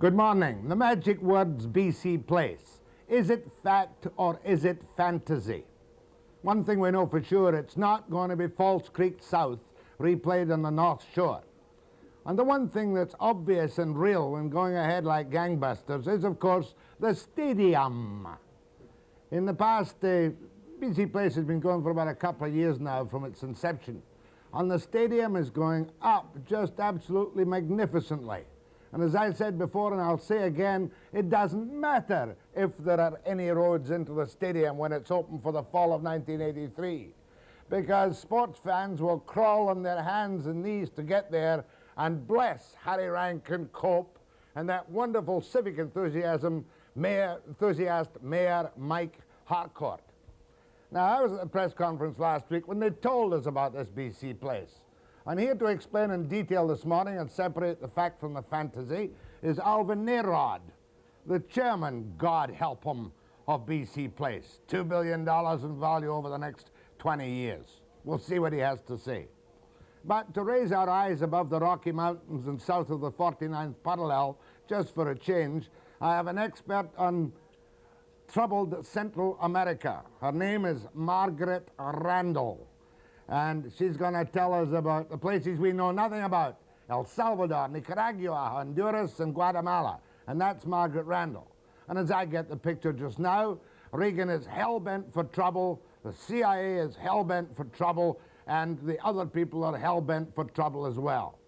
Good morning. The magic words BC Place. Is it fact or is it fantasy? One thing we know for sure, it's not going to be Falls Creek South replayed on the North Shore. And the one thing that's obvious and real and going ahead like gangbusters is, of course, the stadium. In the past, BC Place has been going for about a couple of years now from its inception. And the stadium is going up just absolutely magnificently. And as I said before, and I'll say again, it doesn't matter if there are any roads into the stadium when it's open for the fall of 1983, because sports fans will crawl on their hands and knees to get there and bless Harry Rankin Cope and that wonderful civic enthusiast, Mayor Mike Harcourt. Now, I was at the press conference last week when they told us about this BC Place. And here to explain in detail this morning and separate the fact from the fantasy is Alvin Narod, the chairman, God help him, of BC Place. $2 billion in value over the next 20 years. We'll see what he has to say. But to raise our eyes above the Rocky Mountains and south of the 49th parallel, just for a change, I have an expert on troubled Central America. Her name is Margaret Randall. And she's going to tell us about the places we know nothing about: El Salvador, Nicaragua, Honduras, and Guatemala. And that's Margaret Randall. And as I get the picture just now, Reagan is hell-bent for trouble, the CIA is hell-bent for trouble, and the other people are hell-bent for trouble as well.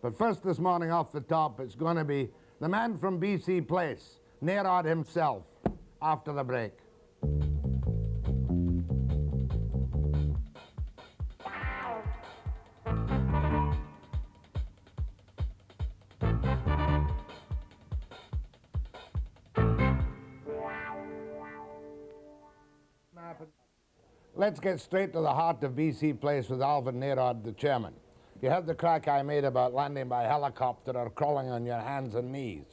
But first this morning off the top, it's going to be the man from BC Place, Narod himself, after the break. Let's get straight to the heart of BC Place with Alvin Narod, the chairman. You heard the crack I made about landing by helicopter or crawling on your hands and knees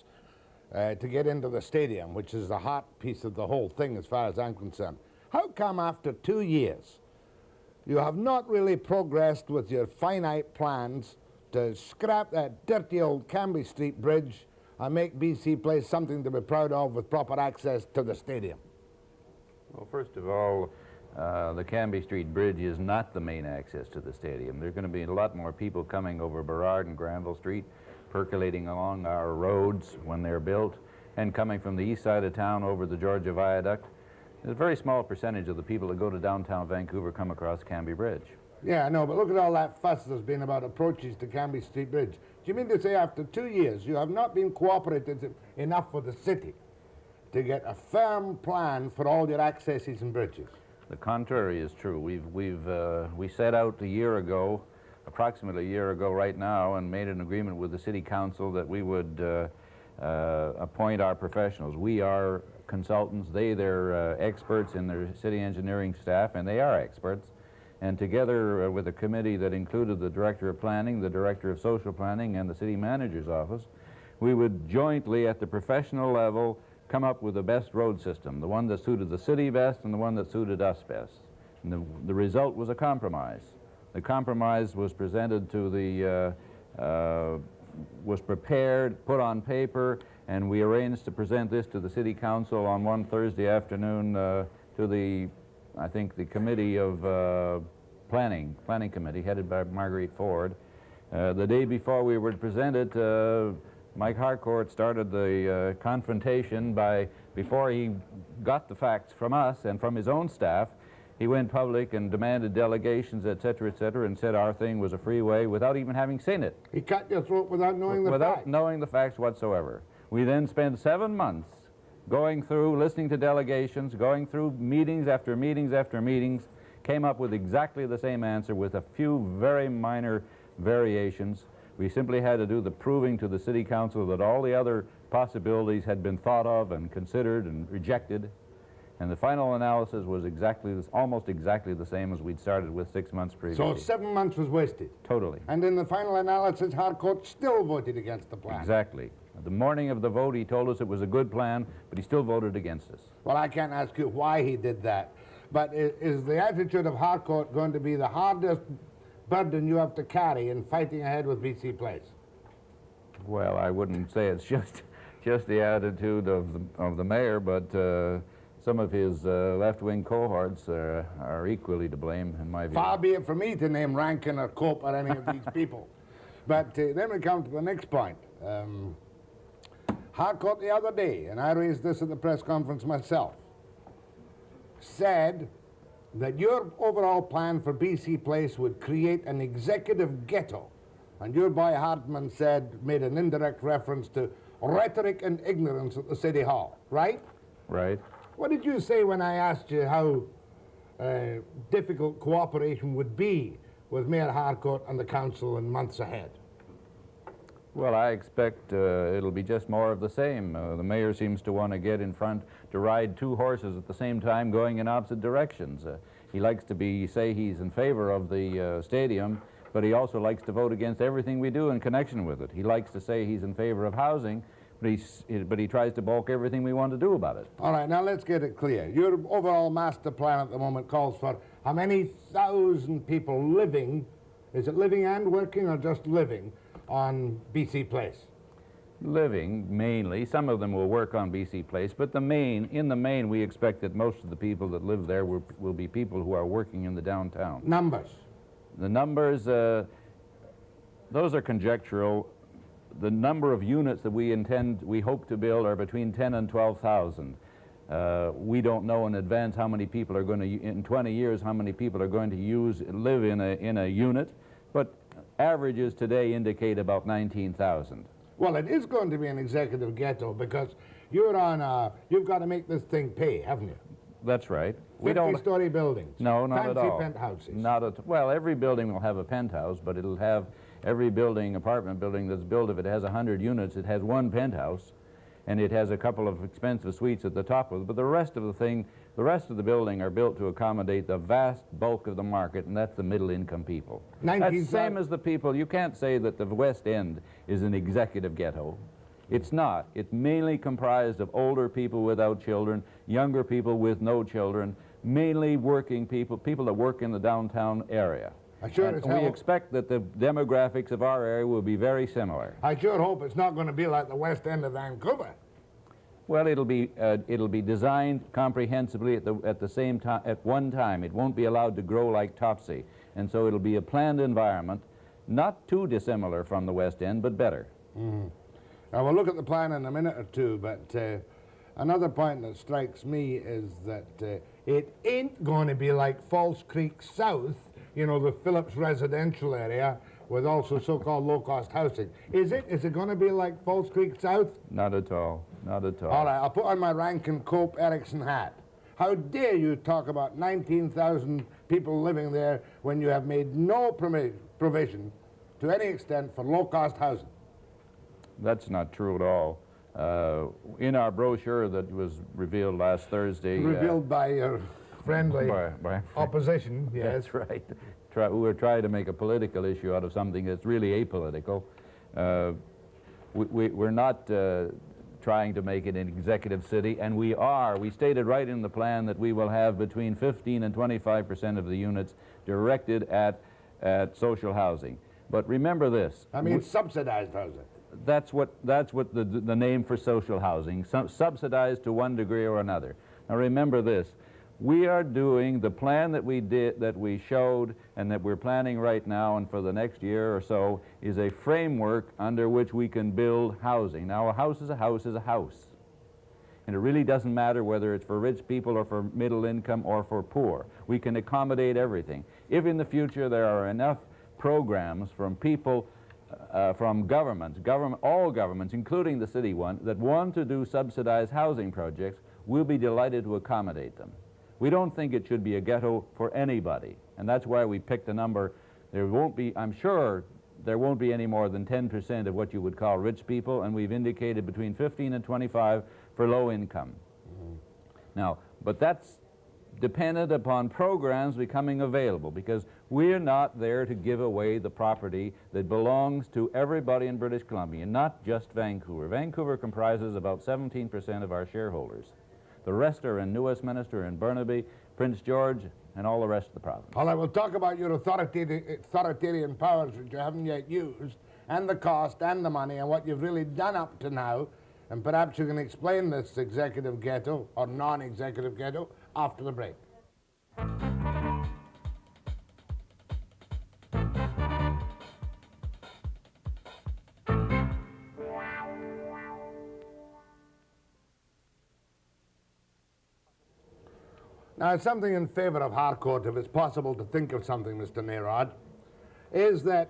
to get into the stadium, which is the heart piece of the whole thing as far as I'm concerned. How come after 2 years you have not really progressed with your finite plans to scrap that dirty old Cambie Street Bridge and make BC Place something to be proud of with proper access to the stadium? Well, first of all, the Cambie Street Bridge is not the main access to the stadium. There are going to be a lot more people coming over Burrard and Granville Street, percolating along our roads when they're built, and coming from the east side of town over the Georgia Viaduct. There's a very small percentage of the people that go to downtown Vancouver come across Cambie Bridge. Yeah, I know, but look at all that fuss there's been about approaches to Cambie Street Bridge. Do you mean to say after 2 years you have not been cooperative enough with the city to get a firm plan for all your accesses and bridges? The contrary is true. We set out a year ago, approximately a year ago right now, and made an agreement with the city council that we would appoint our professionals. We are consultants, they're experts in their city engineering staff, and they are experts. And together with a committee that included the director of planning, the director of social planning, and the city manager's office, we would jointly at the professional level come up with the best road system, the one that suited the city best and the one that suited us best. And the result was a compromise. The compromise was presented to the, was prepared, put on paper, and we arranged to present this to the city council on one Thursday afternoon to the, I think, the committee of planning committee headed by Marguerite Ford. The day before we were to present it, Mike Harcourt started the confrontation by, before he got the facts from us and from his own staff, he went public and demanded delegations, et cetera, and said our thing was a freeway without even having seen it. He cut your throat without knowing the facts? Without knowing the facts whatsoever. We then spent 7 months going through, listening to delegations, going through meetings after meetings after meetings, came up with exactly the same answer with a few very minor variations. We simply had to do the proving to the city council that all the other possibilities had been thought of and considered and rejected. And the final analysis was almost exactly the same as we'd started with 6 months previously. So 7 months was wasted? Totally. And in the final analysis, Harcourt still voted against the plan? Exactly. The morning of the vote, he told us it was a good plan, but he still voted against us. Well, I can't ask you why he did that, but is the attitude of Harcourt going to be the hardest burden you have to carry in fighting ahead with BC Place? Well, I wouldn't say it's just just the attitude of the mayor, but some of his left-wing cohorts are equally to blame, in my view. Far be it from me to name Rankin or Cope or any of these people. But then we come to the next point. Harcourt the other day, and I raised this at the press conference myself, said that your overall plan for BC Place would create an executive ghetto. And your boy Hartman made an indirect reference to rhetoric and ignorance at the City Hall, right? Right. What did you say when I asked you how difficult cooperation would be with Mayor Harcourt and the council in months ahead? Well, I expect it'll be just more of the same. The mayor seems to want to get in front to ride two horses at the same time going in opposite directions. He likes to say he's in favor of the stadium, but he also likes to vote against everything we do in connection with it. He likes to say he's in favor of housing, but he tries to balk everything we want to do about it. All right, now let's get it clear. Your overall master plan at the moment calls for how many thousand people living, is it living and working or just living, on BC Place? Living, mainly. Some of them will work on BC Place, but in the main, we expect that most of the people that live there will be people who are working in the downtown. Numbers? The numbers, those are conjectural. The number of units that we hope to build are between 10 and 12,000. We don't know in advance how many people are going to, in 20 years, how many people are going to live in a unit, but averages today indicate about 19,000. Well, it is going to be an executive ghetto because you've got to make this thing pay, haven't you? That's right. 50-story buildings. No, not at all. Fancy penthouses. Well, every building will have a penthouse, but it'll have every apartment building that's built, if it has 100 units, it has one penthouse, and it has a couple of expensive suites at the top of it. But the rest of the building are built to accommodate the vast bulk of the market, and that's the middle-income people. That's the same as the people. You can't say that the West End is an executive ghetto. It's not. It's mainly comprised of older people without children, younger people with no children, mainly working people that work in the downtown area. We expect that the demographics of our area will be very similar. I sure hope it's not going to be like the West End of Vancouver. Well, it'll be designed comprehensively at the same time, at one time. It won't be allowed to grow like Topsy, and so it'll be a planned environment, not too dissimilar from the West End, but better. Mm. Now, we'll look at the plan in a minute or two, but another point that strikes me is that it ain't going to be like Falls Creek South, you know, the Phillips residential area, with also so-called low-cost housing. Is it? Is it going to be like Falls Creek South? Not at all. Not at all. All right, I'll put on my Rankin Cope Erickson hat. How dare you talk about 19,000 people living there when you have made no provision to any extent for low-cost housing? That's not true at all. In our brochure that was revealed last Thursday... Revealed by your friendly opposition, yes. That's right. We're trying to make a political issue out of something that's really apolitical. We're not trying to make it an executive city, and we stated right in the plan that we will have between 15 and 25% of the units directed at social housing. But remember this. I mean subsidized housing. That's what the name for social housing, subsidized to one degree or another. Now remember this. We are doing the plan that we showed and that we're planning right now and for the next year or so is a framework under which we can build housing. Now a house is a house is a house. And it really doesn't matter whether it's for rich people or for middle income or for poor. We can accommodate everything. If in the future there are enough programs from people, from all governments, including the city one, that want to do subsidized housing projects, we'll be delighted to accommodate them. We don't think it should be a ghetto for anybody, and that's why we picked a number. There won't be, I'm sure, there won't be any more than 10% of what you would call rich people, and we've indicated between 15 and 25 for low income. Mm-hmm. Now, but that's dependent upon programs becoming available, because we're not there to give away the property that belongs to everybody in British Columbia, not just Vancouver. Vancouver comprises about 17% of our shareholders. The rest are in New Westminster and Burnaby, Prince George, and all the rest of the province. All right, we'll talk about your authoritarian powers which you haven't yet used, and the cost and the money and what you've really done up to now And perhaps you can explain this executive ghetto or non-executive ghetto after the break. Now, something in favor of Harcourt, if it's possible to think of something, Mr. Narod, is that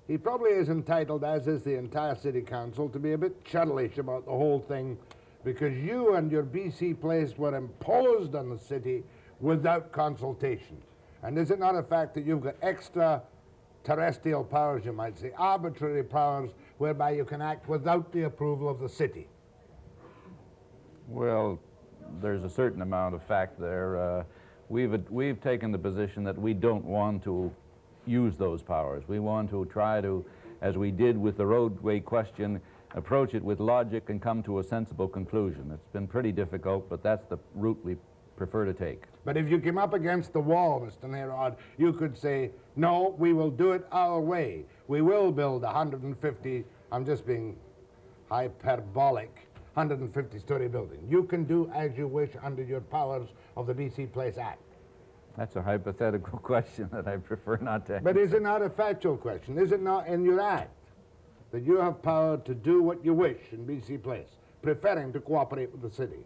he probably is entitled, as is the entire city council, to be a bit churlish about the whole thing, because you and your BC place were imposed on the city without consultation. And is it not a fact that you've got extra terrestrial powers, you might say, arbitrary powers, whereby you can act without the approval of the city? Well, there's a certain amount of fact there. We've taken the position that we don't want to use those powers. We want to try to, as we did with the roadway question, approach it with logic and come to a sensible conclusion. It's been pretty difficult, but that's the route we prefer to take. But if you came up against the wall, Mr. Narod, you could say, no, we will do it our way. We will build 150, I'm just being hyperbolic, 150-story building. You can do as you wish under your powers of the BC Place Act. That's a hypothetical question that I prefer not to answer. But is it not a factual question? Is it not in your act that you have power to do what you wish in BC Place, preferring to cooperate with the city?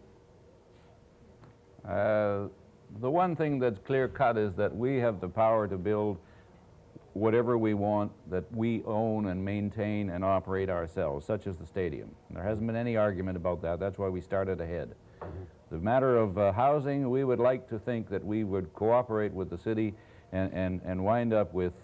The one thing that's clear-cut is that we have the power to build whatever we want that we own and maintain and operate ourselves, such as the stadium. There hasn't been any argument about that. That's why we started ahead. The matter of housing, we would like to think that we would cooperate with the city and wind up with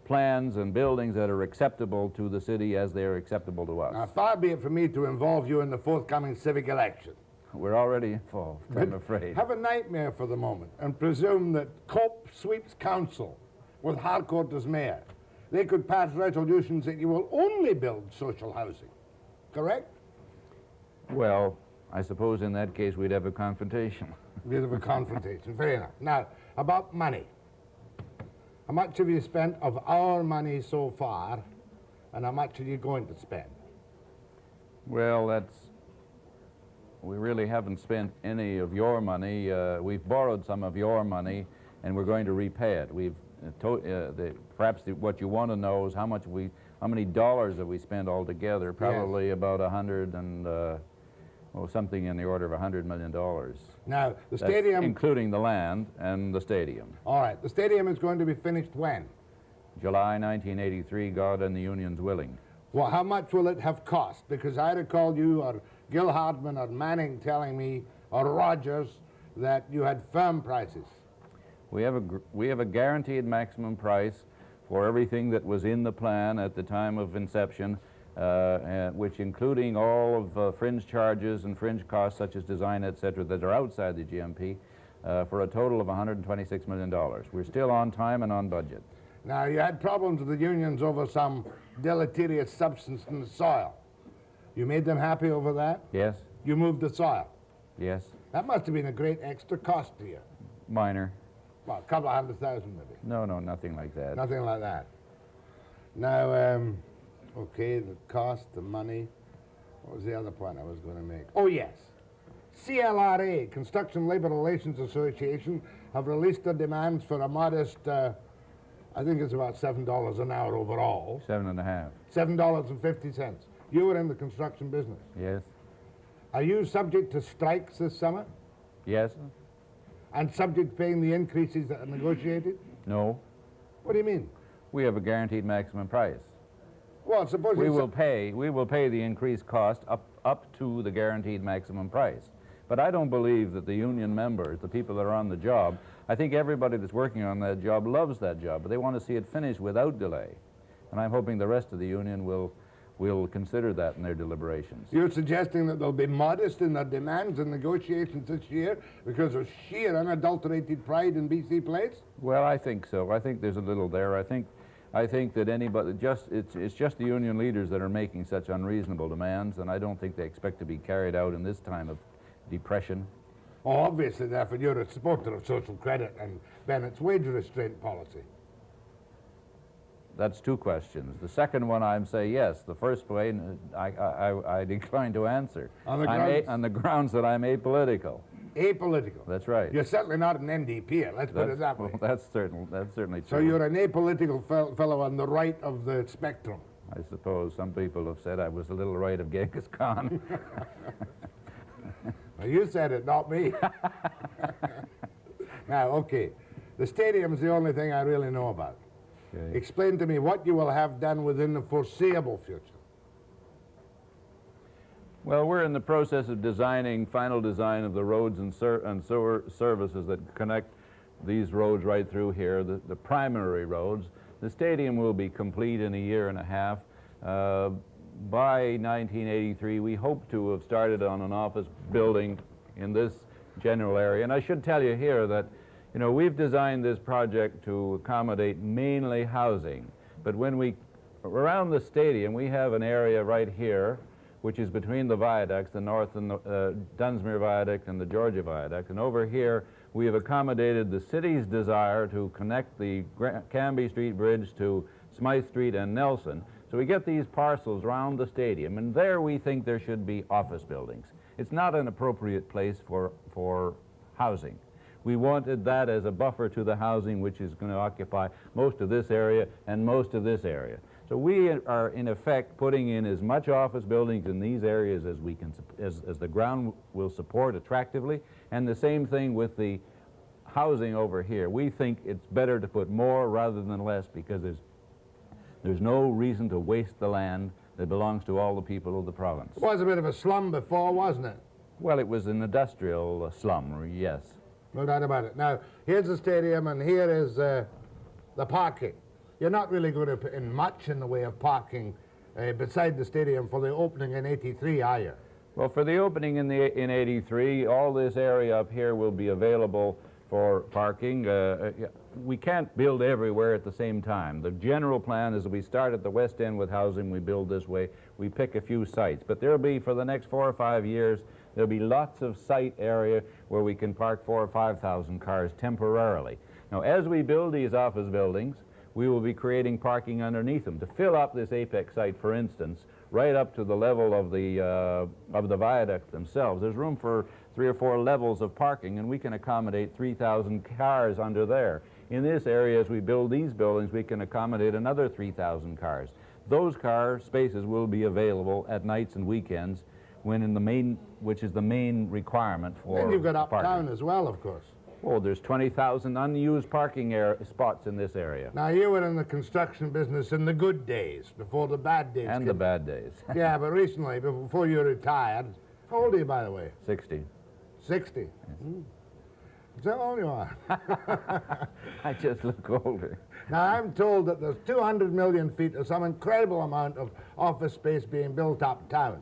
plans and buildings that are acceptable to the city as they are acceptable to us. Now, far be it from me to involve you in the forthcoming civic election. We're already involved, I'm afraid. Have a nightmare for the moment and presume that Cope sweeps council with Harcourt as mayor. They could pass resolutions that you will only build social housing, correct? Well, I suppose in that case we'd have a confrontation. Bit of a confrontation, fair enough. Now, about money. How much have you spent of our money so far, and how much are you going to spend? Well, we really haven't spent any of your money. We've borrowed some of your money, and we're going to repay it. Perhaps what you want to know is how many dollars have we spent altogether? Probably yes. About something in the order of $100 million. Now, the stadium... including the land and the stadium. All right. The stadium is going to be finished when? July 1983, God and the Union's willing. Well, how much will it have cost? Because I recall you or Gil Hardman or Manning telling me, or Rogers, that you had firm prices. We have a guaranteed maximum price for everything that was in the plan at the time of inception, which including all of fringe charges and fringe costs such as design, etc., that are outside the GMP, for a total of $126 million. We're still on time and on budget. Now, you had problems with the unions over some deleterious substance in the soil. You made them happy over that? Yes. You moved the soil? Yes. That must have been a great extra cost to you. Minor. Well, a couple of $100,000 maybe. No, nothing like that. Nothing like that. Now, okay, the cost, the money. What was the other point I was going to make? Oh, yes. CLRA, Construction Labor Relations Association, have released their demands for a modest, I think it's about $7 an hour overall. $7.50. $7.50. You were in the construction business. Yes. Are you subject to strikes this summer? Yes. And subject to paying the increases that are negotiated? No. What do you mean? We have a guaranteed maximum price. Well, suppose we will pay the increased cost up to the guaranteed maximum price. But I don't believe that the union members, the people that are on the job, I think everybody that's working on that job loves that job, but they want to see it finished without delay. And I'm hoping the rest of the union will consider that in their deliberations. You're suggesting that they'll be modest in their demands and negotiations this year because of sheer unadulterated pride in BC Place? Well, I think so. I think there's a little there. I think that anybody, it's just the union leaders that are making such unreasonable demands, and I don't think they expect to be carried out in this time of depression. Oh, obviously, therefore, you're a supporter of social credit and Bennett's wage restraint policy. That's two questions. The second one, I'm saying yes. The first one, I decline to answer. On the grounds that I'm apolitical. Apolitical? That's right. You're certainly not an NDPer, let's put it that way. Well, that's certainly true. So you're an apolitical fellow on the right of the spectrum. I suppose some people have said I was a little right of Genghis Khan. Well, you said it, not me. Now, okay, the stadium's the only thing I really know about. Okay. Explain to me what you will have done within the foreseeable future. Well, we're in the process of final design of the roads and sewer services that connect these roads right through here, the primary roads. The stadium will be complete in a year and a half. By 1983, we hope to have started on an office building in this general area. And I should tell you here that, you know, we've designed this project to accommodate mainly housing. But around the stadium, we have an area right here, which is between the viaducts, the North and the Dunsmuir Viaduct and the Georgia Viaduct. And over here, we have accommodated the city's desire to connect the Canby Street Bridge to Smythe Street and Nelson. So we get these parcels around the stadium, and there we think there should be office buildings. It's not an appropriate place for housing. We wanted that as a buffer to the housing which is going to occupy most of this area and most of this area. So we are, in effect, putting in as much office buildings in these areas as we can, as the ground will support attractively, and the same thing with the housing over here. We think it's better to put more rather than less because there's no reason to waste the land that belongs to all the people of the province. It was a bit of a slum before, wasn't it? Well, it was an industrial slum, yes. No doubt about it. Now, here's the stadium and here is the parking. You're not really going to put in much in the way of parking beside the stadium for the opening in '83, are you? Well, for the opening in '83, all this area up here will be available for parking. We can't build everywhere at the same time. The general plan is that we start at the west end with housing, we build this way, we pick a few sites. But there'll be, for the next 4 or 5 years, there'll be lots of site area where we can park 4,000 or 5,000 cars temporarily. Now, as we build these office buildings, we will be creating parking underneath them. To fill up this Apex site, for instance, right up to the level of the viaduct themselves, there's room for 3 or 4 levels of parking, and we can accommodate 3,000 cars under there. In this area, as we build these buildings, we can accommodate another 3,000 cars. Those car spaces will be available at nights and weekends, which is the main requirement for Then you've got uptown parking as well, of course. Oh, there's 20,000 unused parking spots in this area. Now, you were in the construction business in the good days, before the bad days. And the bad days. Yeah, but recently, before you retired, how old are you, by the way? 60. 60? Yes. Is that all you are? I just look older. Now, I'm told that there's 200 million feet of some incredible amount of office space being built uptown,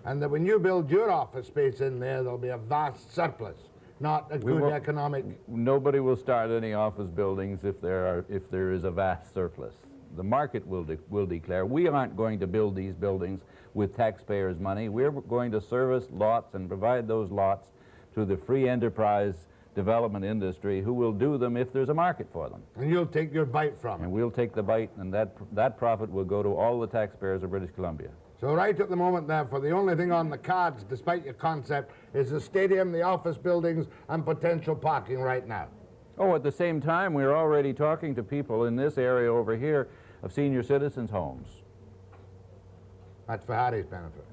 and that when you build your office space in there, there'll be a vast surplus. Not a good economic... Nobody will start any office buildings if there is a vast surplus. The market will declare. We aren't going to build these buildings with taxpayers' money. We're going to service lots and provide those lots to the free enterprise development industry who will do them if there's a market for them. And you'll take your bite from it. And we'll take the bite, and that profit will go to all the taxpayers of British Columbia. So right at the moment, therefore, the only thing on the cards, despite your concept, is the stadium, the office buildings, and potential parking right now. Oh, at the same time, we're already talking to people in this area over here of senior citizens' homes. That's for Harry's benefit.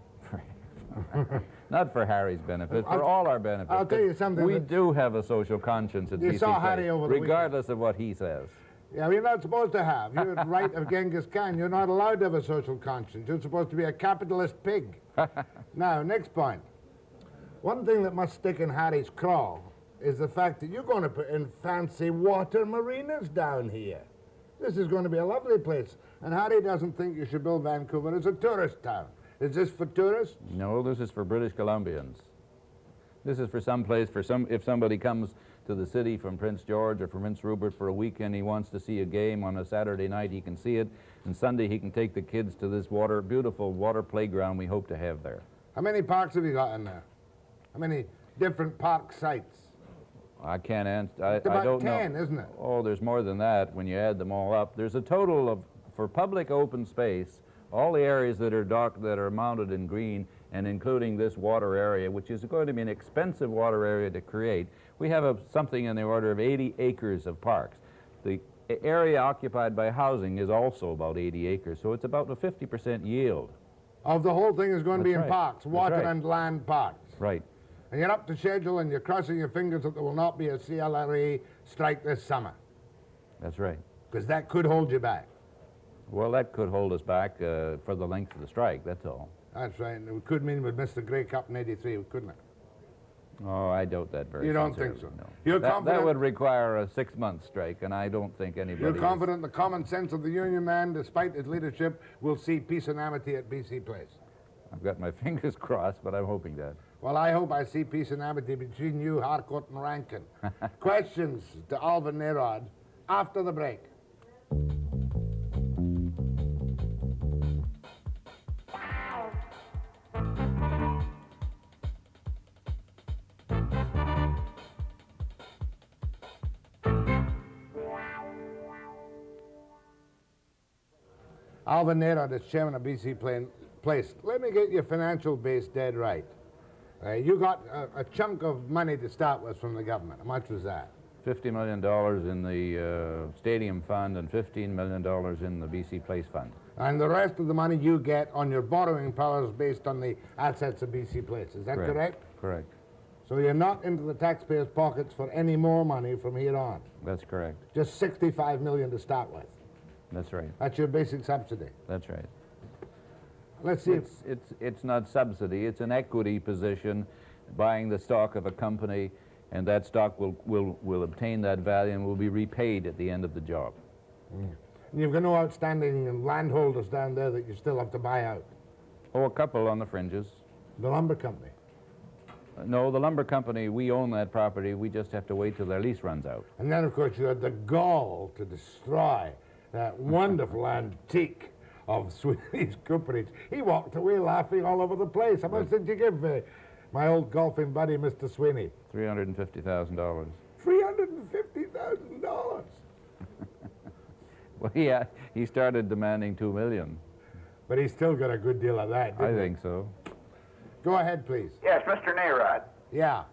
Not for Harry's benefit, for all our benefit. I'll tell you something. We do have a social conscience at BC You saw Harry over the regardless of what he says. Yeah, you're not supposed to have. You're right of Genghis Khan. You're not allowed to have a social conscience. You're supposed to be a capitalist pig. Now, next point. One thing that must stick in Harry's craw is the fact that you're going to put in fancy water marinas down here. This is going to be a lovely place. And Harry doesn't think you should build Vancouver as a tourist town. Is this for tourists? No, this is for British Columbians. This is for some place, if somebody comes to the city from Prince George or from Prince Rupert for a weekend, he wants to see a game on a Saturday night, he can see it. And Sunday he can take the kids to this beautiful water playground we hope to have there. How many parks have you got in there? How many different park sites? I can't answer. It's about 10, isn't it? Oh, there's more than that when you add them all up. There's a total of for public open space, all the areas that are mounted in green, and including this water area, which is going to be an expensive water area to create, we have something in the order of 80 acres of parks. The area occupied by housing is also about 80 acres, so it's about a 50% yield. Of the whole thing is going to be in parks, water right. and land parks. Right. And you're up to schedule, and you're crossing your fingers that there will not be a CLRA strike this summer. That's right. Because that could hold you back. Well, that could hold us back for the length of the strike, that's all. That's right, and it could mean we'd miss the Grey Cup in '83, couldn't it? Oh, I doubt that very much. You don't think so? No. You're confident? That would require a 6-month strike, and I don't think anybody You're confident the common sense of the union man, despite his leadership, will see peace and amity at BC Place? I've got my fingers crossed, but I'm hoping that. Well, I hope I see peace and amity between you, Harcourt, and Rankin. Questions to Alvin Narod after the break. Alvin Narod is chairman of BC Place. Let me get your financial base dead right. You got a chunk of money to start with from the government. How much was that? $50 million in the stadium fund and $15 million in the BC Place fund. And the rest of the money you get on your borrowing powers based on the assets of BC Place. Is that correct? Correct. So you're not into the taxpayers' pockets for any more money from here on? That's correct. Just $65 million to start with? That's right. That's your basic subsidy? That's right. Let's see. It's not subsidy. It's an equity position, buying the stock of a company, and that stock will obtain that value and will be repaid at the end of the job. Mm. You've got no outstanding landholders down there that you still have to buy out? Oh, a couple on the fringes. The lumber company? No, the lumber company, we own that property. We just have to wait till their lease runs out. And then, of course, you had the gall to destroy that wonderful antique of Sweeney's cooperage. He walked away laughing all over the place. How much did you give my old golfing buddy, Mr. Sweeney? $350,000. $350,000? Well, yeah, he started demanding $2 million. But he still got a good deal of that, didn't he? I think so. Go ahead, please. Yes, Mr. Narod. Yeah.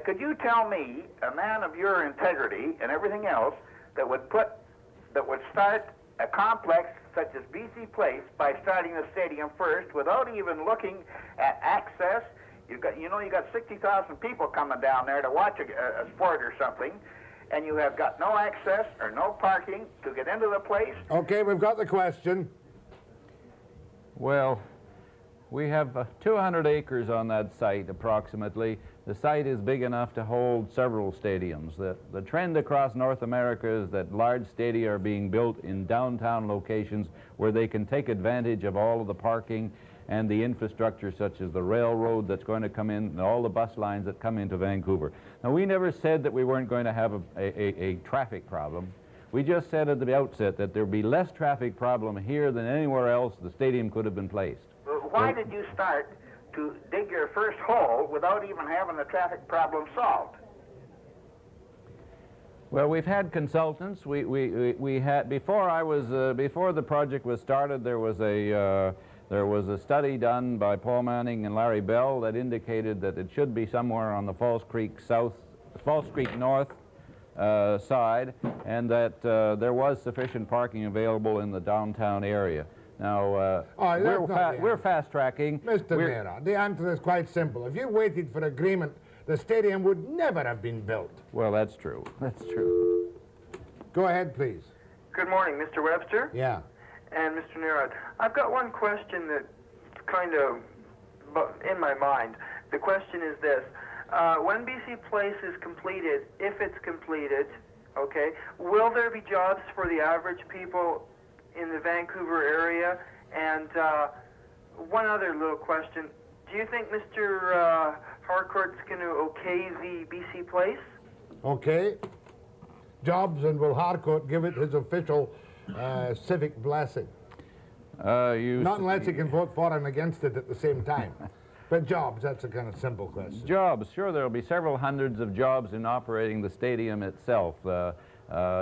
Could you tell me, a man of your integrity and everything else, that would start a complex such as BC Place by starting the stadium first without even looking at access? You got 60,000 people coming down there to watch a sport or something, and you have got no access or no parking to get into the place. Okay, we've got the question. Well, we have 200 acres on that site, approximately. The site is big enough to hold several stadiums. The trend across North America is that large stadia are being built in downtown locations where they can take advantage of all of the parking and the infrastructure, such as the railroad that's going to come in and all the bus lines that come into Vancouver. Now, we never said that we weren't going to have a traffic problem. We just said at the outset that there'd be less traffic problem here than anywhere else the stadium could have been placed. Why did you start to dig your first hole without even having the traffic problem solved? Well, we've had consultants. We had before the project was started. There was a study done by Paul Manning and Larry Bell that indicated that it should be somewhere on the False Creek North side, and that there was sufficient parking available in the downtown area. Now, we're fast-tracking. Mr. Narod, the answer is quite simple. If you waited for agreement, the stadium would never have been built. Well, that's true. That's true. Go ahead, please. Good morning, Mr. Webster. Yeah. And Mr. Narod. I've got one question that's kind of in my mind. The question is this. When BC Place is completed, if it's completed, okay, will there be jobs for the average people in the Vancouver area? And one other little question. Do you think Mr. Harcourt's going to okay the BC Place? Okay. Jobs, and will Harcourt give it his official civic blessing? Not unless he can vote for and against it at the same time. But jobs, that's a kind of simple question. Jobs, sure, there will be several hundreds of jobs in operating the stadium itself.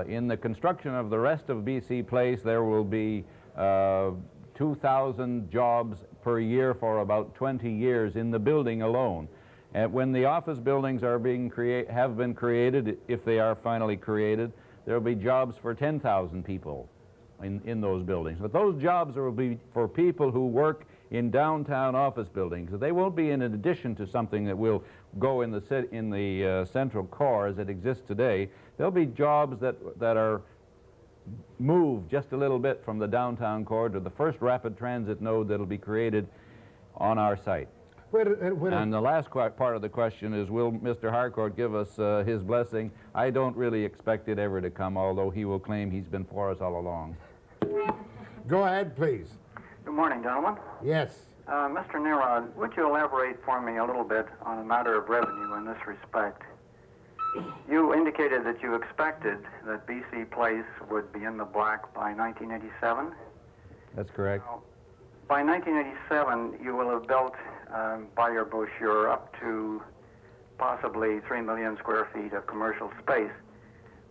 In the construction of the rest of BC Place, there will be 2,000 jobs per year for about 20 years in the building alone. And when the office buildings are have been created, if they are finally created, there will be jobs for 10,000 people in those buildings. But those jobs will be for people who work in downtown office buildings. They won't be in addition to something that will go in the central core as it exists today. There'll be jobs that are moved just a little bit from the downtown core to the first rapid transit node that'll be created on our site. And the last part of the question is, will Mr. Harcourt give us his blessing? I don't really expect it ever to come, although he will claim he's been for us all along. Go ahead, please. Good morning, gentlemen. Yes. Mr. Narod, would you elaborate for me a little bit on a matter of revenue in this respect? You indicated that you expected that BC Place would be in the black by 1987. That's correct. Now, by 1987, you will have built, by your brochure, up to possibly 3 million square feet of commercial space.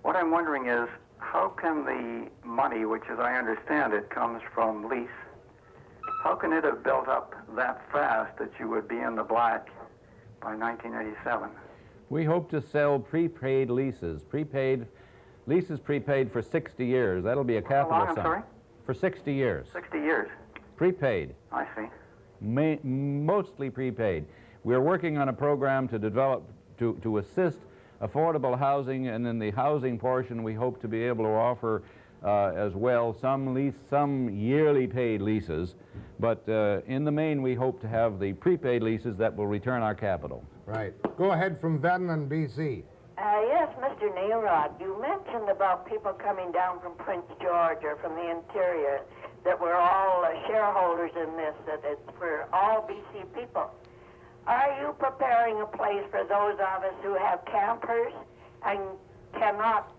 What I'm wondering is, how can the money, which as I understand it comes from lease, how can it have built up that fast that you would be in the black by 1987? We hope to sell prepaid leases. Leases prepaid for 60 years. That'll be a capital How long, sum. I'm sorry? For 60 years. 60 years. Prepaid. I see. Mostly prepaid. We're working on a program to develop, to assist affordable housing, and in the housing portion we hope to be able to offer as well some yearly paid leases, but in the main we hope to have the prepaid leases that will return our capital. Right. Go ahead from Vernon, BC. Yes, Mr. Narod, you mentioned about people coming down from Prince George or from the interior that we're all shareholders in this, that it's for all BC people. Are you preparing a place for those of us who have campers and cannot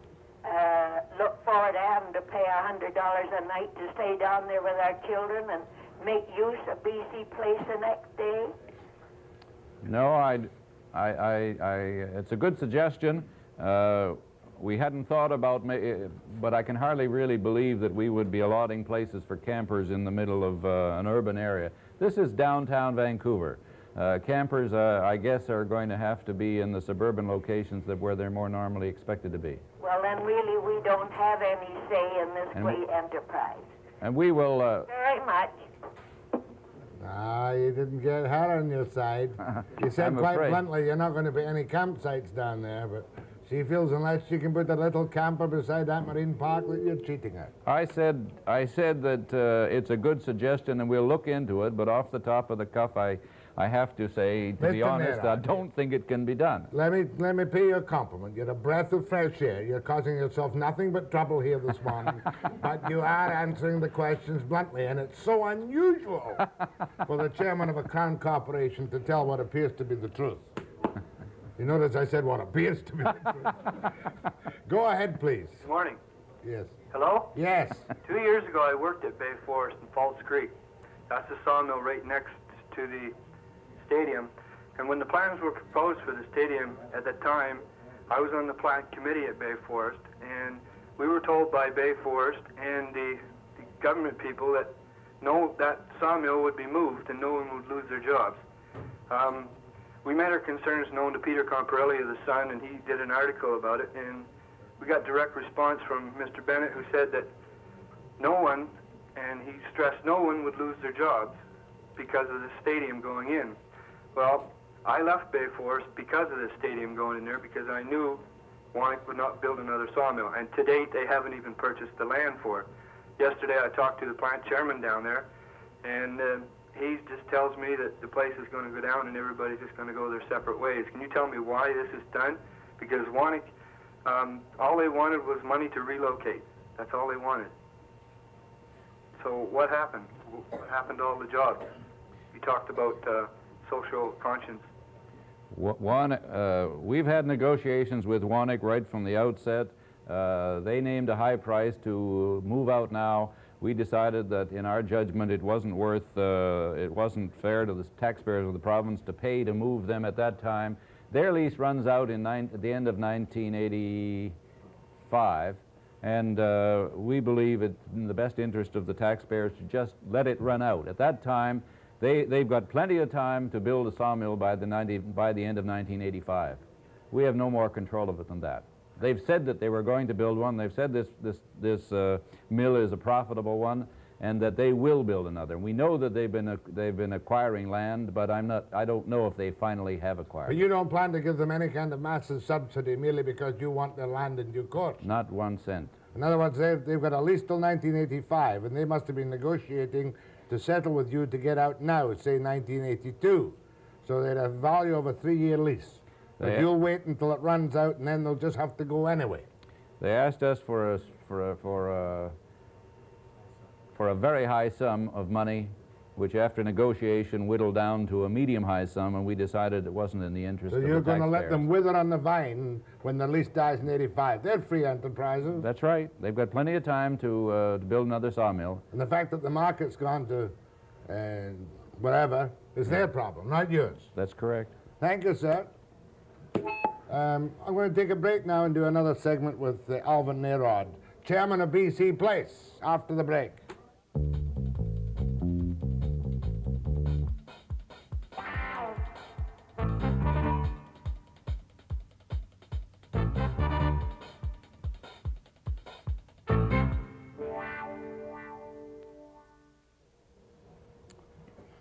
look forward to having to pay $100 a night to stay down there with our children and make use of BC Place the next day? No, it's a good suggestion. We hadn't thought about, but I can hardly really believe that we would be allotting places for campers in the middle of an urban area. This is downtown Vancouver. Campers, I guess, are going to have to be in the suburban locations where they're more normally expected to be. Well, then really we don't have any say in this great enterprise. And we will... Very much. Ah, you didn't get her on your side. You said I'm quite afraid. bluntly you're not going to be any campsites down there, but she feels unless she can put a little camper beside that marine park that you're cheating her. I said that it's a good suggestion and we'll look into it, but off the top of the cuff, I have to say, to be Mr. honest, Narod, I don't think it can be done. Let me pay you a compliment. You're a breath of fresh air. You're causing yourself nothing but trouble here this morning, but you are answering the questions bluntly, and it's so unusual for the chairman of a crown corporation to tell what appears to be the truth. You notice I said what appears to be the truth. Go ahead, please. Good morning. Yes. Hello? Yes. 2 years ago, I worked at Bay Forest in Falls Creek. That's the sawmill right next to the stadium. And when the plans were proposed for the stadium at that time, I was on the plan committee at Bay Forest, and we were told by Bay Forest and the government people that that sawmill would be moved and no one would lose their jobs. We made our concerns known to Peter Comparelli of the Sun, and he did an article about it, and we got direct response from Mr. Bennett, who said that no one, and he stressed no one would lose their jobs because of the stadium going in. Well, I left Bay Forest because of the stadium going in there, because I knew Wanik would not build another sawmill, and to date they haven't even purchased the land for it. Yesterday I talked to the plant chairman down there, and he just tells me that the place is going to go down and everybody's just going to go their separate ways. Can you tell me why this is done? Because Wanik, all they wanted was money to relocate. That's all they wanted. So what happened? What happened to all the jobs? You talked about social conscience. We've had negotiations with Wanik right from the outset. They named a high price to move out now. We decided that in our judgment it wasn't fair to the taxpayers of the province to pay to move them at that time. Their lease runs out at the end of 1985. And we believe it's in the best interest of the taxpayers to just let it run out. At that time, they've got plenty of time to build a sawmill by the end of 1985. We have no more control of it than that. They've said that they were going to build one. They've said this mill is a profitable one, and that they will build another. We know that they've been acquiring land, but I don't know if they finally have acquired. But you don't plan to give them any kind of massive subsidy merely because you want their land in due course? Not 1 cent. In other words, they've got at least till 1985, and they must have been negotiating to settle with you to get out now, say 1982. So they'd have value of a 3-year lease. But you'll wait until it runs out, and then they'll just have to go anyway. They asked us for a very high sum of money, which after negotiation whittled down to a medium-high sum, and we decided it wasn't in the interest of the taxpayers. So you're going to let them wither on the vine when the lease dies in 85. They're free enterprises. That's right. They've got plenty of time to build another sawmill. And the fact that the market's gone to whatever is their problem, not yours. That's correct. Thank you, sir. I'm going to take a break now and do another segment with Alvin Narod, chairman of BC Place, after the break.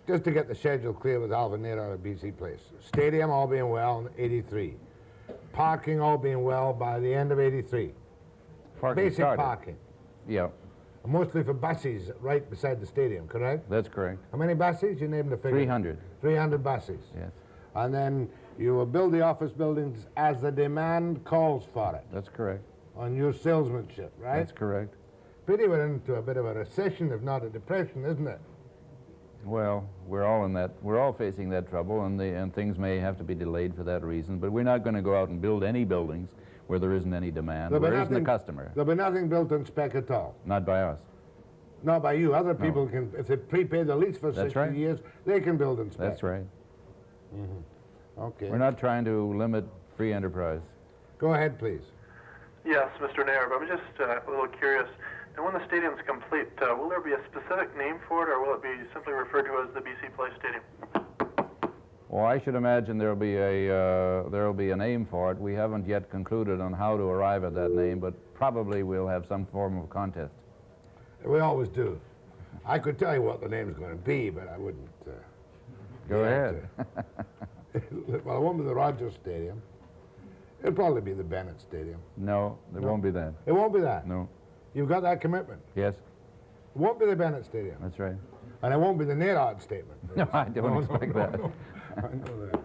Just to get the schedule clear with Alvin Narod at BC Place. Stadium all being well in 83. Parking all being well by the end of 83. Basic started. parking. Yeah. Mostly for buses right beside the stadium, correct? That's correct. How many buses? You named the figure. 300. 300 buses. Yes. And then you will build the office buildings as the demand calls for it. That's correct. On your salesmanship, right? That's correct. Pity we're into a bit of a recession, if not a depression, isn't it? Well, we're all facing that trouble, and things may have to be delayed for that reason, but we're not going to go out and build any buildings where there isn't any demand, where there isn't a customer. There'll be nothing built on spec at all. Not by us. Not by you. Other people can, if they prepay the lease for 60 years, they can build in spec. That's right. Mm-hmm. Okay. We're not trying to limit free enterprise. Go ahead, please. Yes, Mr. Narod, I'm just a little curious. And when the stadium's complete, will there be a specific name for it, or will it be simply referred to as the BC Place Stadium? Well, I should imagine there'll be a name for it. We haven't yet concluded on how to arrive at that name, but probably we'll have some form of contest. We always do. I could tell you what the name's going to be, but I wouldn't. Go ahead. Well, it won't be the Rogers Stadium. It'll probably be the Bennett Stadium. No, it won't be that. It won't be that? No. You've got that commitment? Yes. It won't be the Bennett Stadium? That's right. And it won't be the Narod statement? No, I don't expect that. No. I know that.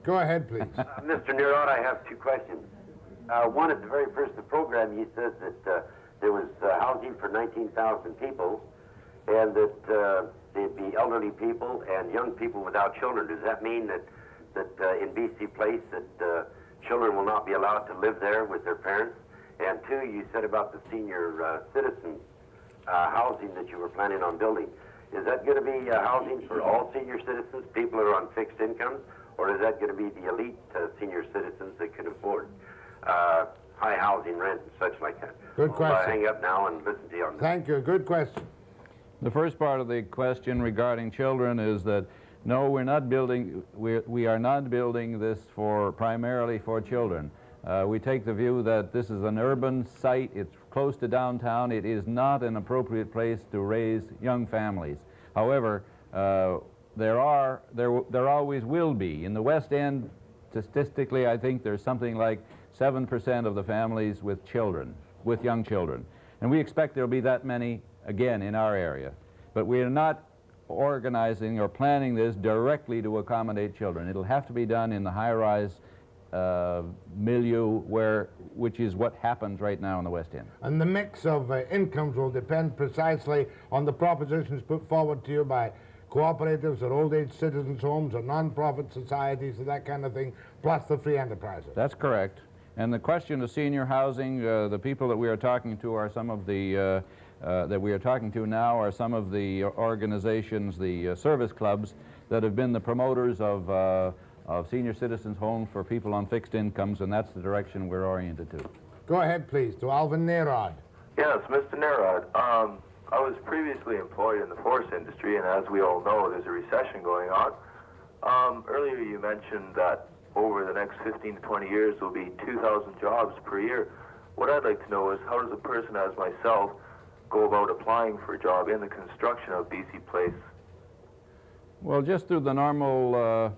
Go ahead, please. Mr. Narod, I have two questions. One, at the very first of the program, you said that there was housing for 19,000 people, and that there'd be elderly people and young people without children. Does that mean that in BC Place that children will not be allowed to live there with their parents? And two, you said about the senior citizens housing that you were planning on building. Is that going to be housing for all senior citizens, people who are on fixed incomes, or is that going to be the elite senior citizens that can afford high housing rent and such like that? Good question. I'll hang up now and listen to you on this. Thank you. Good question. The first part of the question regarding children is that no, we're not building. We are not building this primarily for children. We take the view that this is an urban site. It's close to downtown. It is not an appropriate place to raise young families. However, there always will be. In the West End, statistically, I think there's something like 7% of the families with children, with young children. And we expect there'll be that many again in our area. But we are not organizing or planning this directly to accommodate children. It'll have to be done in the high-rise milieu, which is what happens right now in the West End. And the mix of incomes will depend precisely on the propositions put forward to you by cooperatives or old age citizens' homes or non-profit societies and that kind of thing, plus the free enterprises. That's correct. And the question of senior housing, the people that we are talking to are some of the that we are talking to now are some of the organizations, the service clubs that have been the promoters of senior citizens' homes for people on fixed incomes, and that's the direction we're oriented to. Go ahead, please, to Alvin Narod. Yes, Mr. Narod. I was previously employed in the forest industry, and as we all know, there's a recession going on. Earlier you mentioned that over the next 15 to 20 years there will be 2,000 jobs per year. What I'd like to know is how does a person as myself go about applying for a job in the construction of BC Place? Well, just through the normal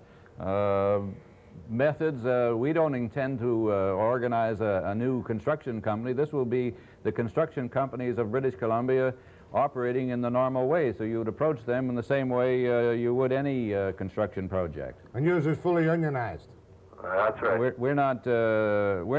methods. We don't intend to organize a new construction company. This will be the construction companies of British Columbia operating in the normal way. So you would approach them in the same way you would any construction project. And yours is fully unionized. That's right. We're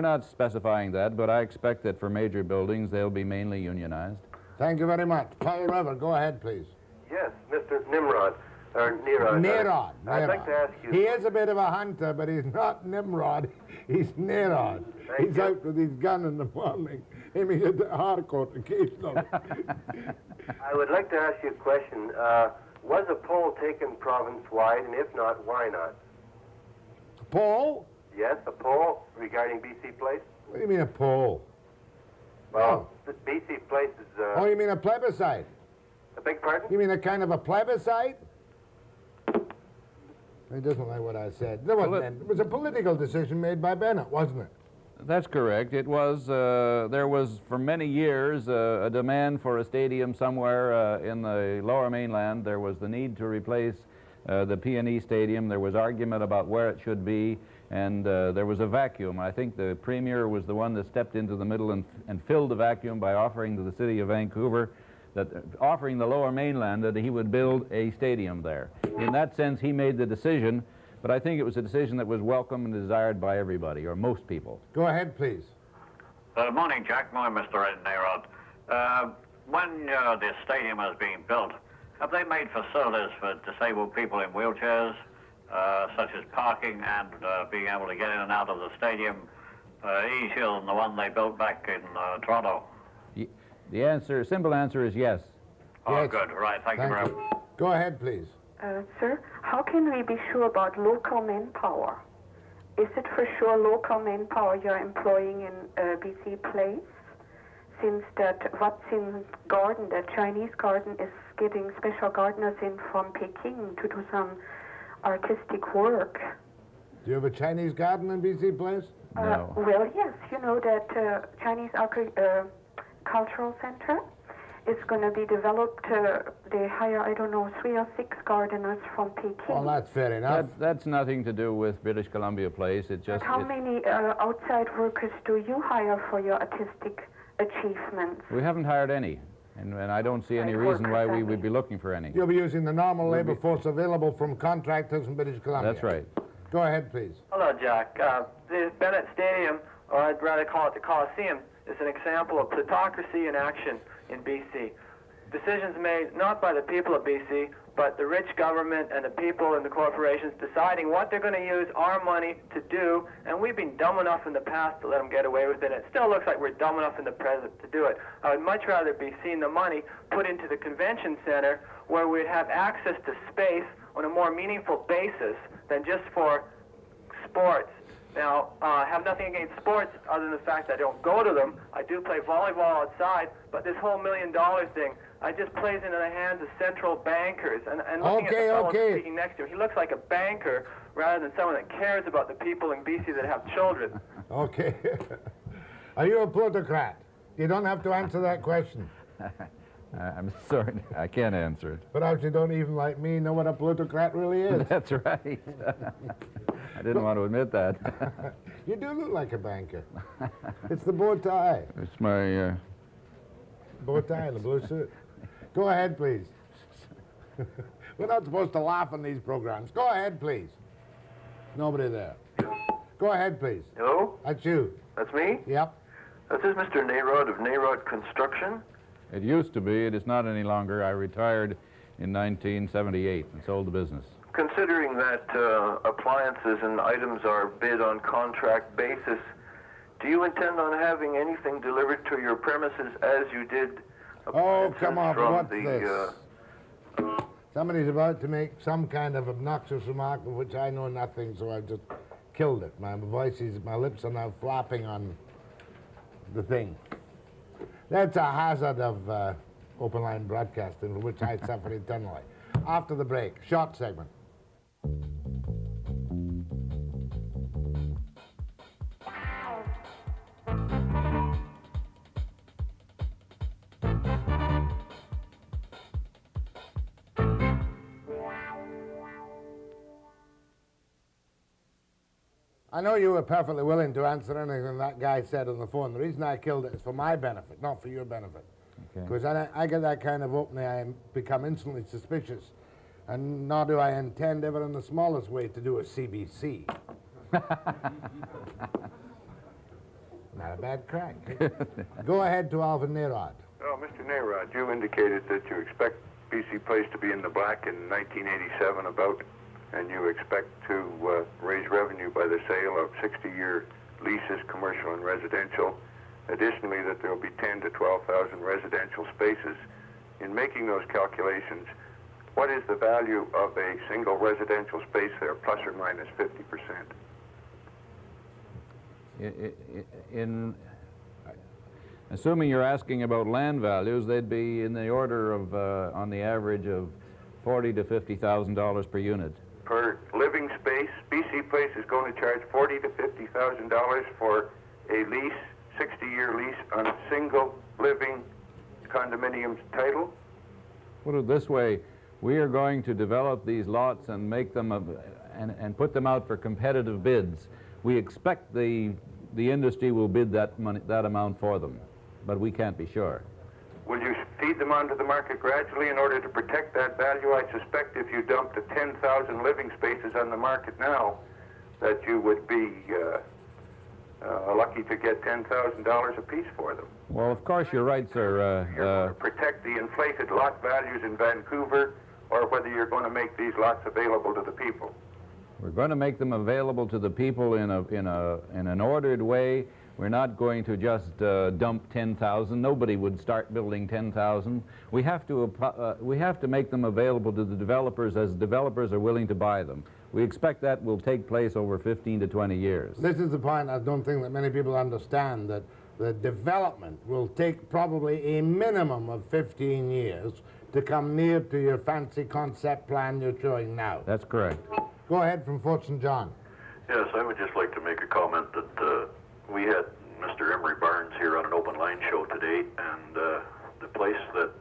not specifying that, but I expect that for major buildings they'll be mainly unionized. Thank you very much. Paul Rever, go ahead, please. Yes, Mr. Nimrod. Or Nerod. Nerod. I'd like to ask you... He is a bit of a hunter, but he's not Nimrod. He's Nerod. He's out with his gun in the morning, aiming at the Harcourt occasionally. I would like to ask you a question. Was a poll taken province-wide, and if not, why not? Poll? Yes, a poll regarding BC Place. What do you mean a poll? Well, the BC Place is... Oh, you mean a plebiscite? I beg pardon? You mean a kind of a plebiscite? He doesn't like what I said. There wasn't any. It was a political decision made by Bennett, wasn't it? That's correct. It was, there was for many years a demand for a stadium somewhere in the Lower Mainland. There was the need to replace the P&E Stadium. There was argument about where it should be, and there was a vacuum. I think the Premier was the one that stepped into the middle and filled the vacuum by offering to the city of Vancouver, offering the Lower Mainland that he would build a stadium there. In that sense, he made the decision, but I think it was a decision that was welcome and desired by everybody, or most people. Go ahead, please. Morning, Jack. Morning, Mr. Narod. When this stadium is being built, have they made facilities for disabled people in wheelchairs, such as parking and being able to get in and out of the stadium easier than the one they built back in Toronto? The simple answer is yes. Oh, yes. good. Right. Thank you very much. Go ahead, please. Sir, how can we be sure about local manpower? Is it for sure local manpower you're employing in BC Place? Since that Watson garden, that Chinese garden, is getting special gardeners in from Peking to do some artistic work. Do you have a Chinese garden in BC Place? No. Well, yes. You know that Chinese Cultural Center is going to be developed. They hire, I don't know, 3 or 6 gardeners from Peking. Well, that's fair enough. That's nothing to do with British Columbia Place. It just... How many outside workers do you hire for your artistic achievements? We haven't hired any, and I don't see any reason why we would be looking for any. You'll be using the normal labor force available from contractors in British Columbia. That's right. Go ahead, please. Hello, Jack. The Bennett Stadium, or I'd rather call it the Coliseum, is an example of plutocracy in action in BC. Decisions made not by the people of BC, but the rich government and the people and the corporations deciding what they're going to use our money to do, and we've been dumb enough in the past to let them get away with it. It still looks like we're dumb enough in the present to do it. I would much rather be seeing the money put into the convention center where we'd have access to space on a more meaningful basis than just for sports. Now, I have nothing against sports other than the fact that I don't go to them. I do play volleyball outside, but this whole $1 million thing, it just plays into the hands of central bankers. And looking at the fellow speaking next to him, he looks like a banker rather than someone that cares about the people in BC that have children. Okay. Are you a plutocrat? You don't have to answer that question. I'm sorry, I can't answer it. Perhaps you don't even, like me, know what a plutocrat really is. That's right. I didn't want to admit that. You do look like a banker. It's the bow tie. It's my... bow tie and the blue suit. Go ahead, please. We're not supposed to laugh on these programs. Go ahead, please. Nobody there. Go ahead, please. Hello? That's you. That's me? Yep. This is Mr. Narod of Narod Construction. It used to be. It is not any longer. I retired in 1978 and sold the business. Considering that appliances and items are bid on contract basis, do you intend on having anything delivered to your premises as you did Oh, come on, from what's the, this? Somebody's about to make some kind of obnoxious remark of which I know nothing, so I've just killed it. My lips are now flapping on the thing. That's a hazard of open line broadcasting, for which I suffer eternally. After the break, short segment. I know you were perfectly willing to answer anything that guy said on the phone. The reason I killed it is for my benefit, not for your benefit. Because I get that kind of opening, I become instantly suspicious. And nor do I intend ever in the smallest way to do a CBC. Not a bad crack. Go ahead to Alvin Narod. Oh, Mr. Narod, you indicated that you expect BC Place to be in the black in 1987 about, and you expect to raise revenue by the sale of 60-year leases, commercial and residential. Additionally, that there will be 10 to 12,000 residential spaces. In making those calculations, what is the value of a single residential space there, plus or minus 50%? Assuming you're asking about land values, they'd be in the order of, on the average, of $40,000 to $50,000 per unit. Per living space, BC Place is going to charge $40,000 to $50,000 for a lease, 60-year lease on a single living condominium title? Put it this way, we are going to develop these lots and make them and put them out for competitive bids. We expect the industry will bid that amount for them, but we can't be sure. Will you feed them onto the market gradually in order to protect that value? I suspect if you dumped the 10,000 living spaces on the market now, that you would be lucky to get $10,000 a piece for them. Well, of course you're right, sir. You're going to protect the inflated lot values in Vancouver, or whether you're going to make these lots available to the people. We're going to make them available to the people in an ordered way. We're not going to just dump 10,000. Nobody would start building 10,000. We have to make them available to the developers as developers are willing to buy them. We expect that will take place over 15 to 20 years. This is the point I don't think that many people understand, that the development will take probably a minimum of 15 years to come near to your fancy concept plan you're showing now. That's correct. Go ahead from Fort St. John. Yes, I would just like to make a comment that we had Mr. Emery Barnes here on an open line show today, and the place that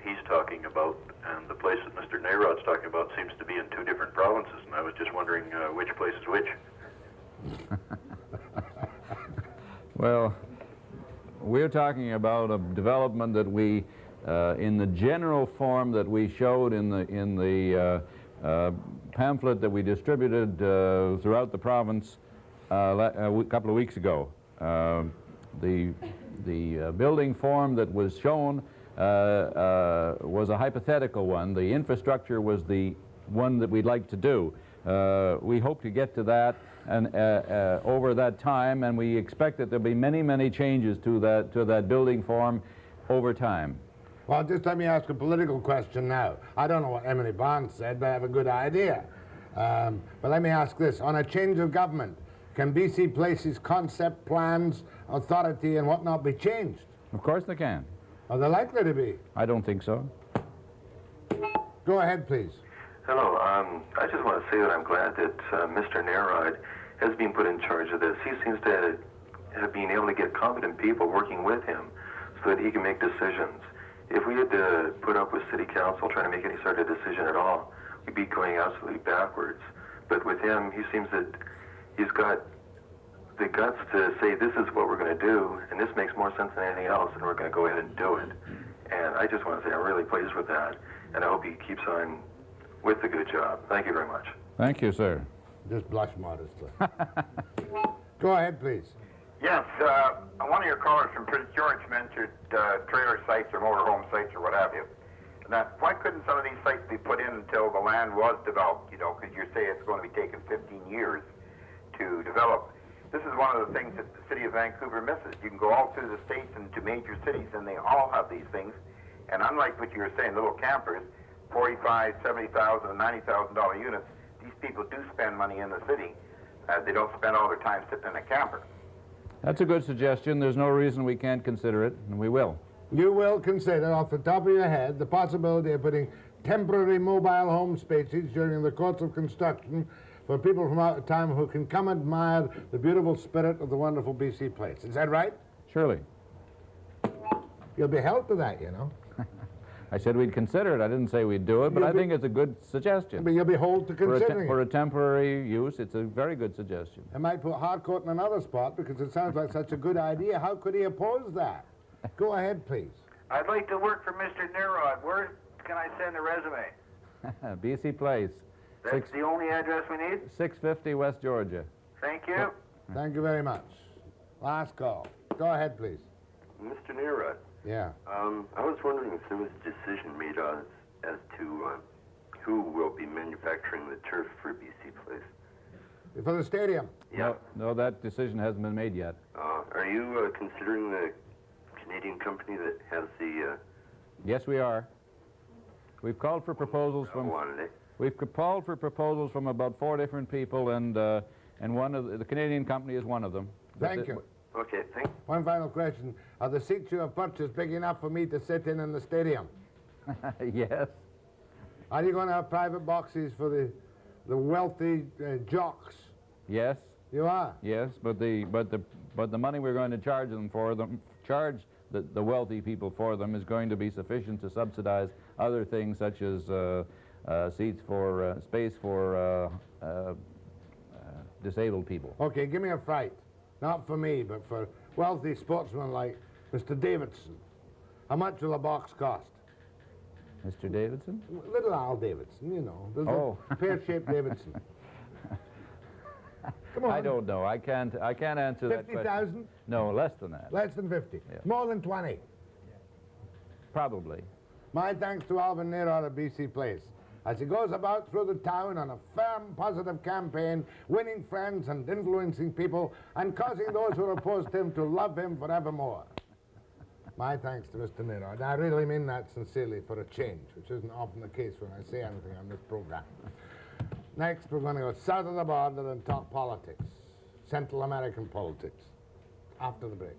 he's talking about and the place that Mr. Narod's talking about seems to be in two different provinces, and I was just wondering which place is which. Well, we're talking about a development that we, in the general form that we showed in the pamphlet that we distributed throughout the province a couple of weeks ago. The building form that was shown was a hypothetical one. The infrastructure was the one that we'd like to do. We hope to get to that and over that time, and we expect that there'll be many, many changes to that building form over time. Well, just let me ask a political question now. I don't know what Emily Barnes said, but I have a good idea. But let me ask this. On a change of government, can BC Place's concept, plans, authority, and whatnot be changed? Of course they can. Are they likely to be? I don't think so. Go ahead, please. Hello. I just want to say that I'm glad that Mr. Narod has been put in charge of this. He seems to have been able to get competent people working with him so that he can make decisions. If we had to put up with City Council trying to make any sort of decision at all, we'd be going absolutely backwards. But with him, he seems that he's got the guts to say, this is what we're going to do, and this makes more sense than anything else, and we're going to go ahead and do it. And I just want to say I'm really pleased with that, and I hope he keeps on with the good job. Thank you very much. Thank you, sir. Just blush modestly. Go ahead, please. Yes, one of your callers from Prince George mentioned trailer sites or motorhome sites or what have you. Now, why couldn't some of these sites be put in until the land was developed, you know, because you say it's going to be taking 15 years to develop. This is one of the things that the city of Vancouver misses. You can go all through the states and to major cities, and they all have these things. And unlike what you were saying, little campers, $45,000, $70,000, and $90,000 units, these people do spend money in the city. They don't spend all their time sitting in a camper. That's a good suggestion. There's no reason we can't consider it, and we will. You will consider, off the top of your head, the possibility of putting temporary mobile home spaces during the course of construction for people from out of town who can come admire the beautiful spirit of the wonderful BC place. Is that right? Surely. You'll be held to that, you know. I said we'd consider it. I didn't say we'd do it, but I think it's a good suggestion. But you'll be held to considering For a temporary use, it's a very good suggestion. I might put Harcourt in another spot because it sounds like such a good idea. How could he oppose that? Go ahead, please. I'd like to work for Mr. Narod. Where can I send a resume? BC Place. That's the only address we need? 650 West Georgia. Thank you. Thank you very much. Last call. Go ahead, please. Mr. Narod. Yeah. I was wondering if there was a decision made as to who will be manufacturing the turf for BC Place. For the stadium? Yeah. No, that decision hasn't been made yet. Are you considering the Canadian company that has the... Yes, we are. We've called for proposals from... We've called for proposals from about 4 different people, and one of the Canadian company is one of them. Thank you. Okay, thanks. One final question. Are the seats you have purchased big enough for me to sit in the stadium? Yes. Are you going to have private boxes for the wealthy jocks? Yes. You are? Yes, but the money we're going to charge the wealthy people for them is going to be sufficient to subsidize other things such as seats for space for disabled people. Okay, give me a fright. Not for me, but for wealthy sportsmen like Mr. Davidson. How much will a box cost? Mr. Davidson? Little Al Davidson, you know. There's a pear-shaped Davidson. Come on. I don't know. I can't answer that question. 50,000? No, less than that. Less than 50. Yeah. More than 20. Probably. My thanks to Alvin Narod of BC Place, as he goes about through the town on a firm, positive campaign, winning friends and influencing people, and causing those who are opposed to him to love him forevermore. My thanks to Mr. Narod. I really mean that sincerely for a change, which isn't often the case when I say anything on this program. Next, we're going to go south of the border and talk politics, Central American politics, after the break.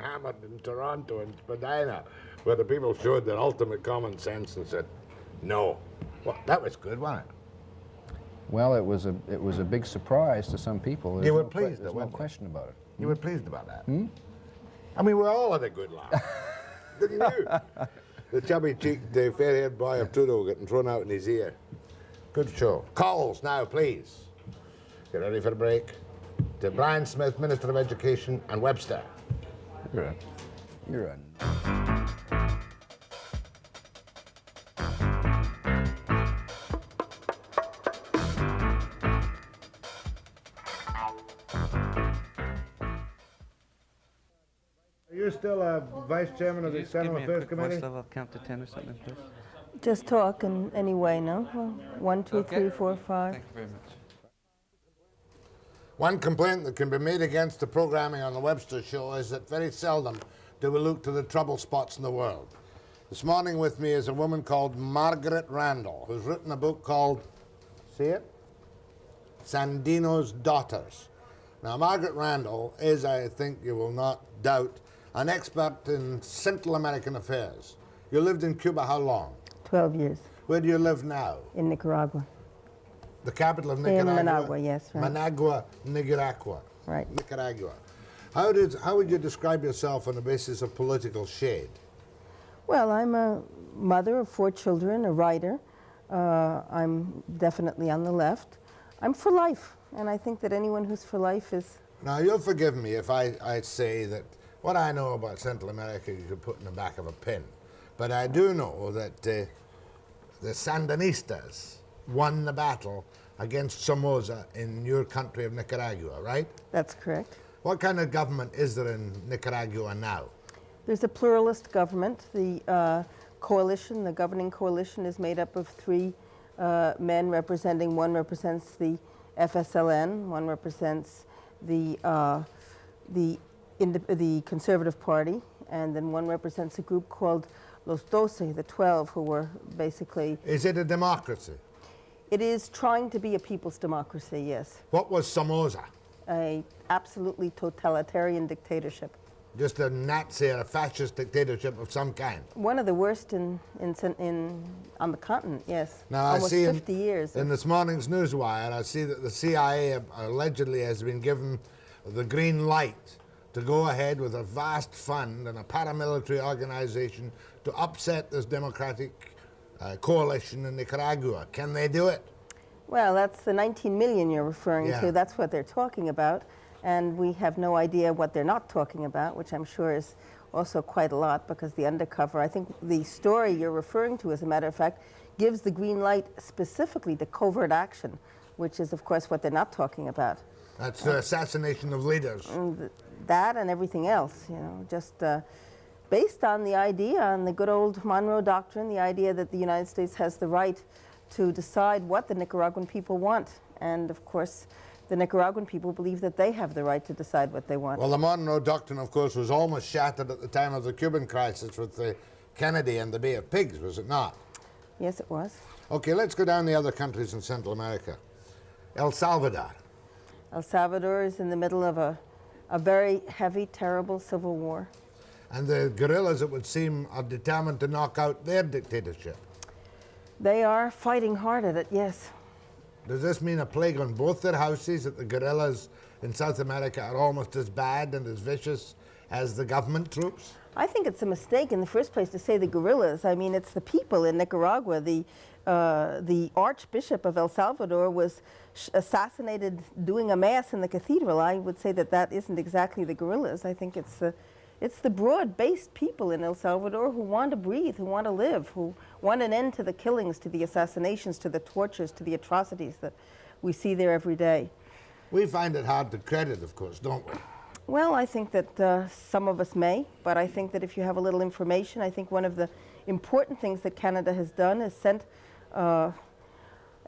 Hammered in Toronto and Spadina, where the people showed their ultimate common sense and said, no. Well, that was good, wasn't it? Well, it was a big surprise to some people. You were pleased, there's no question about it. You were pleased about that? Hmm? I mean, we all had a good laugh. Didn't you? The chubby-cheeked, fair-haired boy of Trudeau getting thrown out in his ear. Good show. Calls now, please. Get ready for the break. To Brian Smith, Minister of Education, and Webster. You're in. Are you still a vice chairman of the Senate Affairs Committee? Voice level, count to 10 or something, please. Just talk in any way, no? Well, 1, 2, 3, 4, 5. Thank you very much. One complaint that can be made against the programming on the Webster show is that very seldom do we look to the trouble spots in the world. This morning with me is a woman called Margaret Randall, who's written a book called, see it? Sandino's Daughters. Now, Margaret Randall is, I think you will not doubt, an expert in Central American affairs. You lived in Cuba how long? 12 years. Where do you live now? In Nicaragua. The capital of Nicaragua? In Managua, yes, right. Managua, Nicaragua. Right. Nicaragua. How would you describe yourself on the basis of political shade? Well, I'm a mother of 4 children, a writer. I'm definitely on the left. I'm for life, and I think that anyone who's for life is... Now, you'll forgive me if I say that what I know about Central America you could put in the back of a pin. But I do know that the Sandinistas won the battle against Somoza in your country of Nicaragua, right? That's correct. What kind of government is there in Nicaragua now? There's a pluralist government. The coalition, the governing coalition, is made up of 3 men representing, one represents the FSLN, one represents the Conservative Party, and then one represents a group called Los 12, the 12, who were basically... Is it a democracy? It is trying to be a people's democracy, yes. What was Somoza? A absolutely totalitarian dictatorship. Just a Nazi or a fascist dictatorship of some kind? One of the worst on the continent, yes. Now, almost I see 50 years. In this morning's Newswire, I see that the CIA allegedly has been given the green light to go ahead with a vast fund and a paramilitary organization to upset this democratic coalition in Nicaragua. Can they do it? Well, that's the 19 million you're referring to. That's what they're talking about. And we have no idea what they're not talking about, which I'm sure is also quite a lot, because the undercover, I think the story you're referring to, as a matter of fact, gives the green light specifically to covert action, which is, of course, what they're not talking about. That's the assassination of leaders. That and everything else, just based on the idea, on the good old Monroe Doctrine, the idea that the United States has the right to decide what the Nicaraguan people want. And, of course, the Nicaraguan people believe that they have the right to decide what they want. Well, the Monroe Doctrine, of course, was almost shattered at the time of the Cuban crisis with the Kennedy and the Bay of Pigs, was it not? Yes, it was. Okay, let's go down the other countries in Central America. El Salvador. El Salvador is in the middle of a very heavy, terrible civil war. And the guerrillas, it would seem, are determined to knock out their dictatorship. They are fighting hard at it, yes. Does this mean a plague on both their houses, that the guerrillas in South America are almost as bad and as vicious as the government troops? I think it's a mistake in the first place to say the guerrillas. I mean, it's the people in Nicaragua. The Archbishop of El Salvador was assassinated doing a mass in the cathedral. I would say that that isn't exactly the guerrillas. I think it's the broad-based people in El Salvador who want to breathe, who want to live, who want an end to the killings, to the assassinations, to the tortures, to the atrocities that we see there every day. We find it hard to credit, of course, don't we? Well, I think that some of us may, but I think that if you have a little information, I think one of the important things that Canada has done is sent a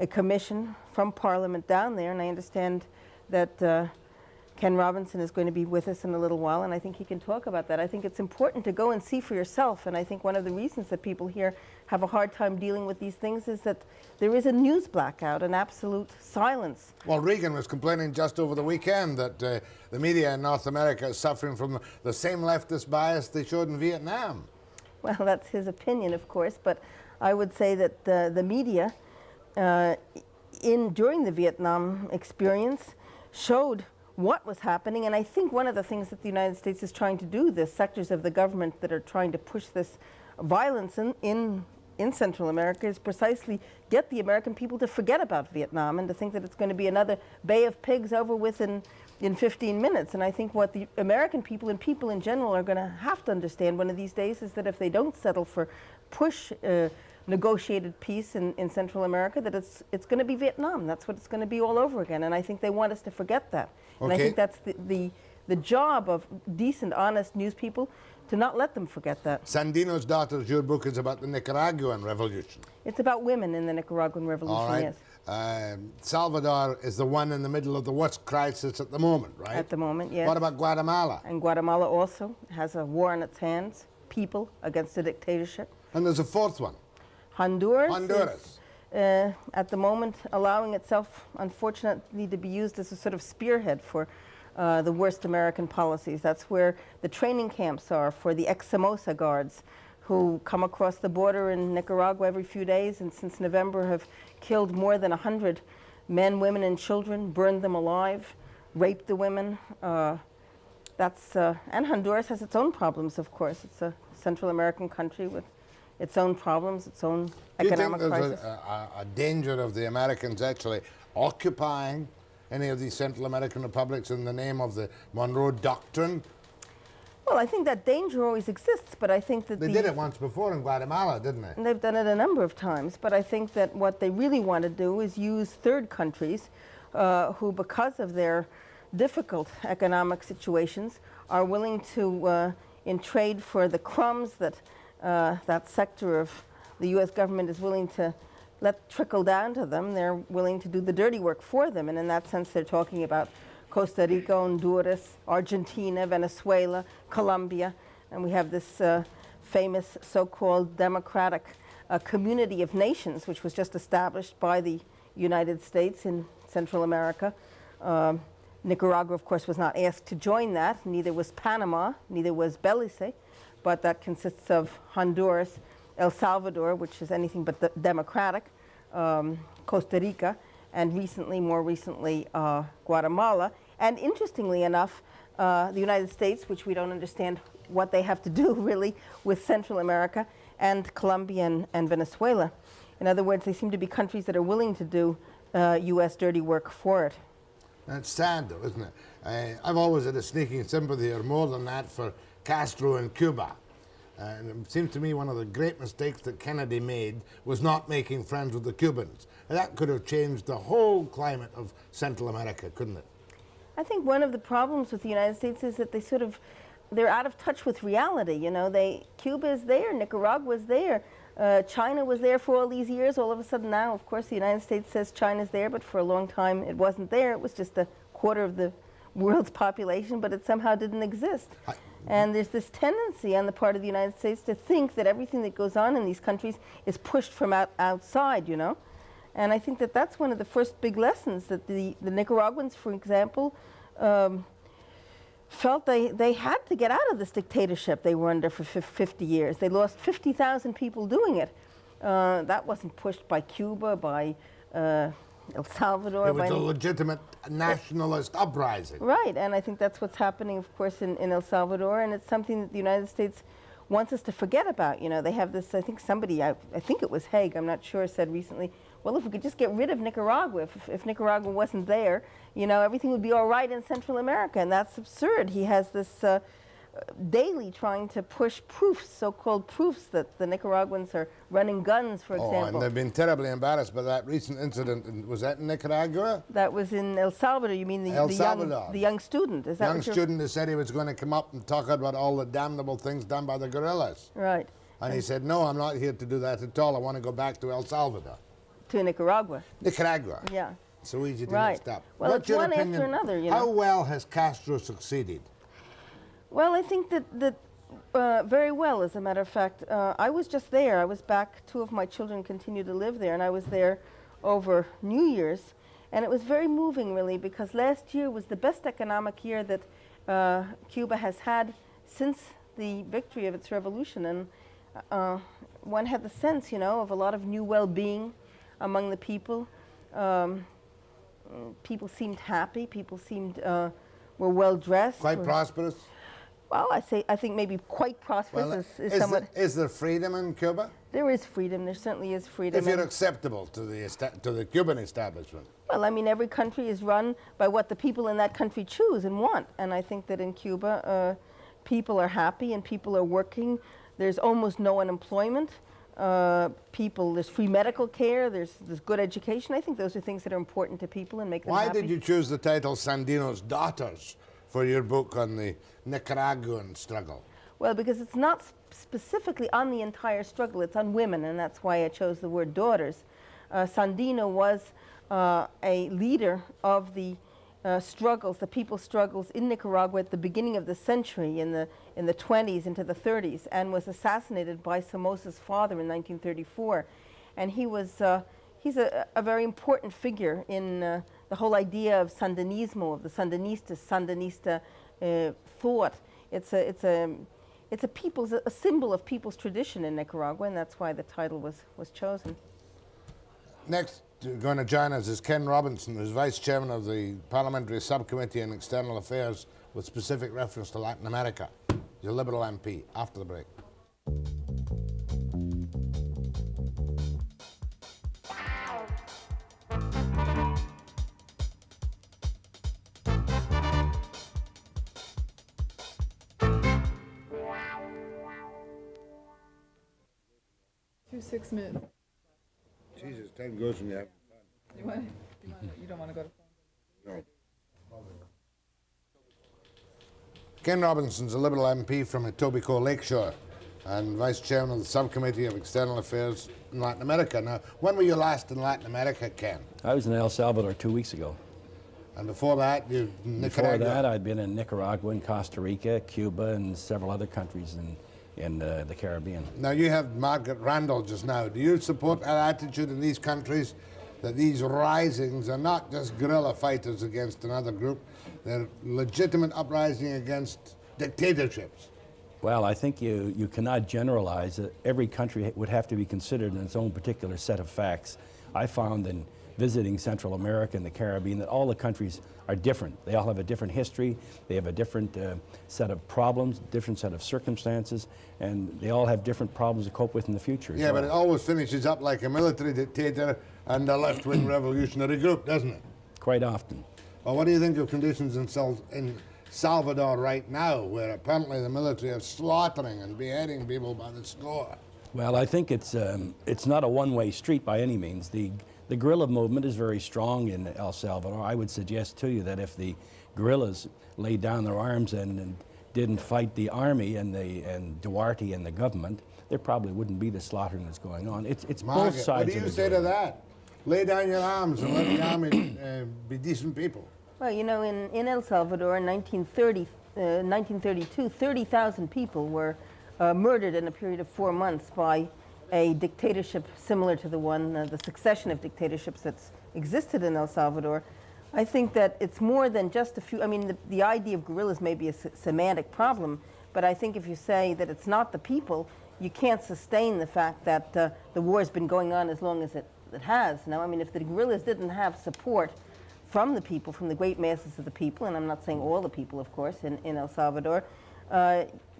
commission from Parliament down there, and I understand that Ken Robinson is going to be with us in a little while, and I think he can talk about that. I think it's important to go and see for yourself, and I think one of the reasons that people here have a hard time dealing with these things is that there is a news blackout, an absolute silence. Well, Reagan was complaining just over the weekend that the media in North America is suffering from the same leftist bias they showed in Vietnam. Well, that's his opinion, of course, but I would say that the media during the Vietnam experience showed what was happening, and I think one of the things that the United States is trying to do, the sectors of the government that are trying to push this violence in Central America, is precisely get the American people to forget about Vietnam and to think that it's going to be another Bay of Pigs over with in 15 minutes. And I think what the American people and people in general are going to have to understand one of these days is that if they don't settle for negotiated peace in Central America, that it's going to be Vietnam. That's what it's going to be all over again. And I think they want us to forget that. And I think that's the job of decent, honest news people, to not let them forget that. Sandino's Daughters, your book is about the Nicaraguan Revolution. It's about women in the Nicaraguan Revolution, all right. Yes. Salvador is the one in the middle of the worst crisis at the moment, right? At the moment, yes. What about Guatemala? And Guatemala also has a war on its hands, people against a dictatorship. And there's a fourth one. Honduras. Is, at the moment, allowing itself, unfortunately, to be used as a sort of spearhead for the worst American policies. That's where the training camps are for the ex-Somoza guards who come across the border in Nicaragua every few days, and since November have killed more than 100 men, women, and children, burned them alive, raped the women. And Honduras has its own problems, of course. It's a Central American country with its own problems, its own economic crisis. Do you think there's a danger of the Americans actually occupying any of these Central American republics in the name of the Monroe Doctrine? Well, I think that danger always exists, but I think that they did it once before in Guatemala, didn't they? And they've done it a number of times, but I think that what they really want to do is use third countries who, because of their difficult economic situations, are willing to, in trade for the crumbs that that sector of the U.S. government is willing to let trickle down to them, they're willing to do the dirty work for them. And in that sense, they're talking about Costa Rica, Honduras, Argentina, Venezuela, Colombia, and we have this famous so-called democratic community of nations, which was just established by the United States in Central America. Nicaragua, of course, was not asked to join that. Neither was Panama, neither was Belize, but that consists of Honduras, El Salvador, which is anything but democratic, Costa Rica, and more recently, Guatemala. And interestingly enough, the United States, which we don't understand what they have to do really with Central America, and Colombia and Venezuela. In other words, they seem to be countries that are willing to do U.S. dirty work for it. That's sad, though, isn't it? I've always had a sneaking sympathy, or more than that, for Castro in Cuba. And it seems to me one of the great mistakes that Kennedy made was not making friends with the Cubans. And that could have changed the whole climate of Central America, couldn't it? I think one of the problems with the United States is that they're out of touch with reality. You know, Cuba is there, Nicaragua is there, China was there for all these years. All of a sudden now, of course, the United States says China's there, but for a long time it wasn't there. It was just a quarter of the world's population, but it somehow didn't exist. And there's this tendency on the part of the United States to think that everything that goes on in these countries is pushed from outside, you know. And I think that that's one of the first big lessons that the Nicaraguans, for example, felt they had to get out of this dictatorship they were under for 50 years. They lost 50,000 people doing it. That wasn't pushed by Cuba, by El Salvador. It was a legitimate nationalist uprising. Right, and I think that's what's happening, of course, in El Salvador, and it's something that the United States wants us to forget about. You know, they have this, I think somebody, I think it was Haig, I'm not sure, said recently, well, if we could just get rid of Nicaragua, if Nicaragua wasn't there, you know, everything would be all right in Central America, and that's absurd. He has this daily trying to push proofs, so-called proofs, that the Nicaraguans are running guns, for example. And they've been terribly embarrassed by that recent incident. Was that in Nicaragua? That was in El Salvador. You mean the young student? Is that young student who said he was going to come up and talk about all the damnable things done by the guerrillas. Right. And he said, no, I'm not here to do that at all. I want to go back to El Salvador. To Nicaragua. Nicaragua. Yeah. So easy to mix up. Well, it's one after another, you know. How well has Castro succeeded? Well, I think that very well, as a matter of fact. I was just there. I was back. 2 of my children continue to live there, and I was there over New Year's. And it was very moving, really, because last year was the best economic year that Cuba has had since the victory of its revolution. And one had the sense, you know, of a lot of new well-being among the people. People seemed happy. People seemed were well dressed. Quite prosperous. Well, I think maybe quite prosperous is somewhat. Is there freedom in Cuba? There is freedom. There certainly is freedom. If you're acceptable to the Cuban establishment. Well, I mean, every country is run by what the people in that country choose and want, and I think that in Cuba, people are happy and people are working. There's almost no unemployment. There's free medical care, there's good education. I think those are things that are important to people and make them happy. Why did you choose the title Sandino's Daughters for your book on the Nicaraguan struggle? Well, because it's not specifically on the entire struggle, it's on women, and that's why I chose the word daughters. Sandino was a leader of the struggles, the people's struggles in Nicaragua at the beginning of the century, in the 20s into the 30s, and was assassinated by Somoza's father in 1934. And he's a very important figure in the whole idea of Sandinismo, of the Sandinista thought. It's a symbol of people's tradition in Nicaragua, and that's why the title was chosen. Next, going to join us is Ken Robinson, who's Vice Chairman of the Parliamentary Subcommittee on External Affairs with specific reference to Latin America. He's a Liberal MP. After the break. Two 6 minutes. Jesus, time goes when you have fun. You don't want to go to phone? No. Ken Robinson's a Liberal MP from Etobicoke-Lakeshore and Vice Chairman of the Subcommittee of External Affairs in Latin America. Now, when were you last in Latin America, Ken? I was in El Salvador 2 weeks ago. And before that, Nicaragua? Before that, I'd been in Nicaragua and Costa Rica, Cuba, and several other countries in the Caribbean. Now, you have Margaret Randall just now. Do you support that attitude in these countries, that these risings are not just guerrilla fighters against another group, they're legitimate uprising against dictatorships? Well, I think you cannot generalize it. Every country would have to be considered in its own particular set of facts. I found in visiting Central America and the Caribbean that all the countries are different. They all have a different history, they have a different set of problems, different set of circumstances, and they all have different problems to cope with in the future. Yeah, but it always finishes up like a military dictator and a left-wing revolutionary group, doesn't it? Quite often. Well, what do you think of conditions in Salvador right now, where apparently the military are slaughtering and beheading people by the score? Well, I think it's not a one-way street by any means. The guerrilla movement is very strong in El Salvador. I would suggest to you that if the guerrillas laid down their arms and didn't fight the army and Duarte and the government, there probably wouldn't be the slaughtering that's going on. It's Margaret, both sides. What do you say to that? Lay down your arms and let the army be decent people. Well, you know, in El Salvador in 1932, 30,000 people were murdered in a period of 4 months by a dictatorship similar to the one, the succession of dictatorships that's existed in El Salvador. I think that it's more than just a few. I mean, the idea of guerrillas may be a semantic problem, but I think if you say that it's not the people, you can't sustain the fact that the war's been going on as long as it has. Now, I mean, if the guerrillas didn't have support from the people, from the great masses of the people, and I'm not saying all the people, of course, in El Salvador,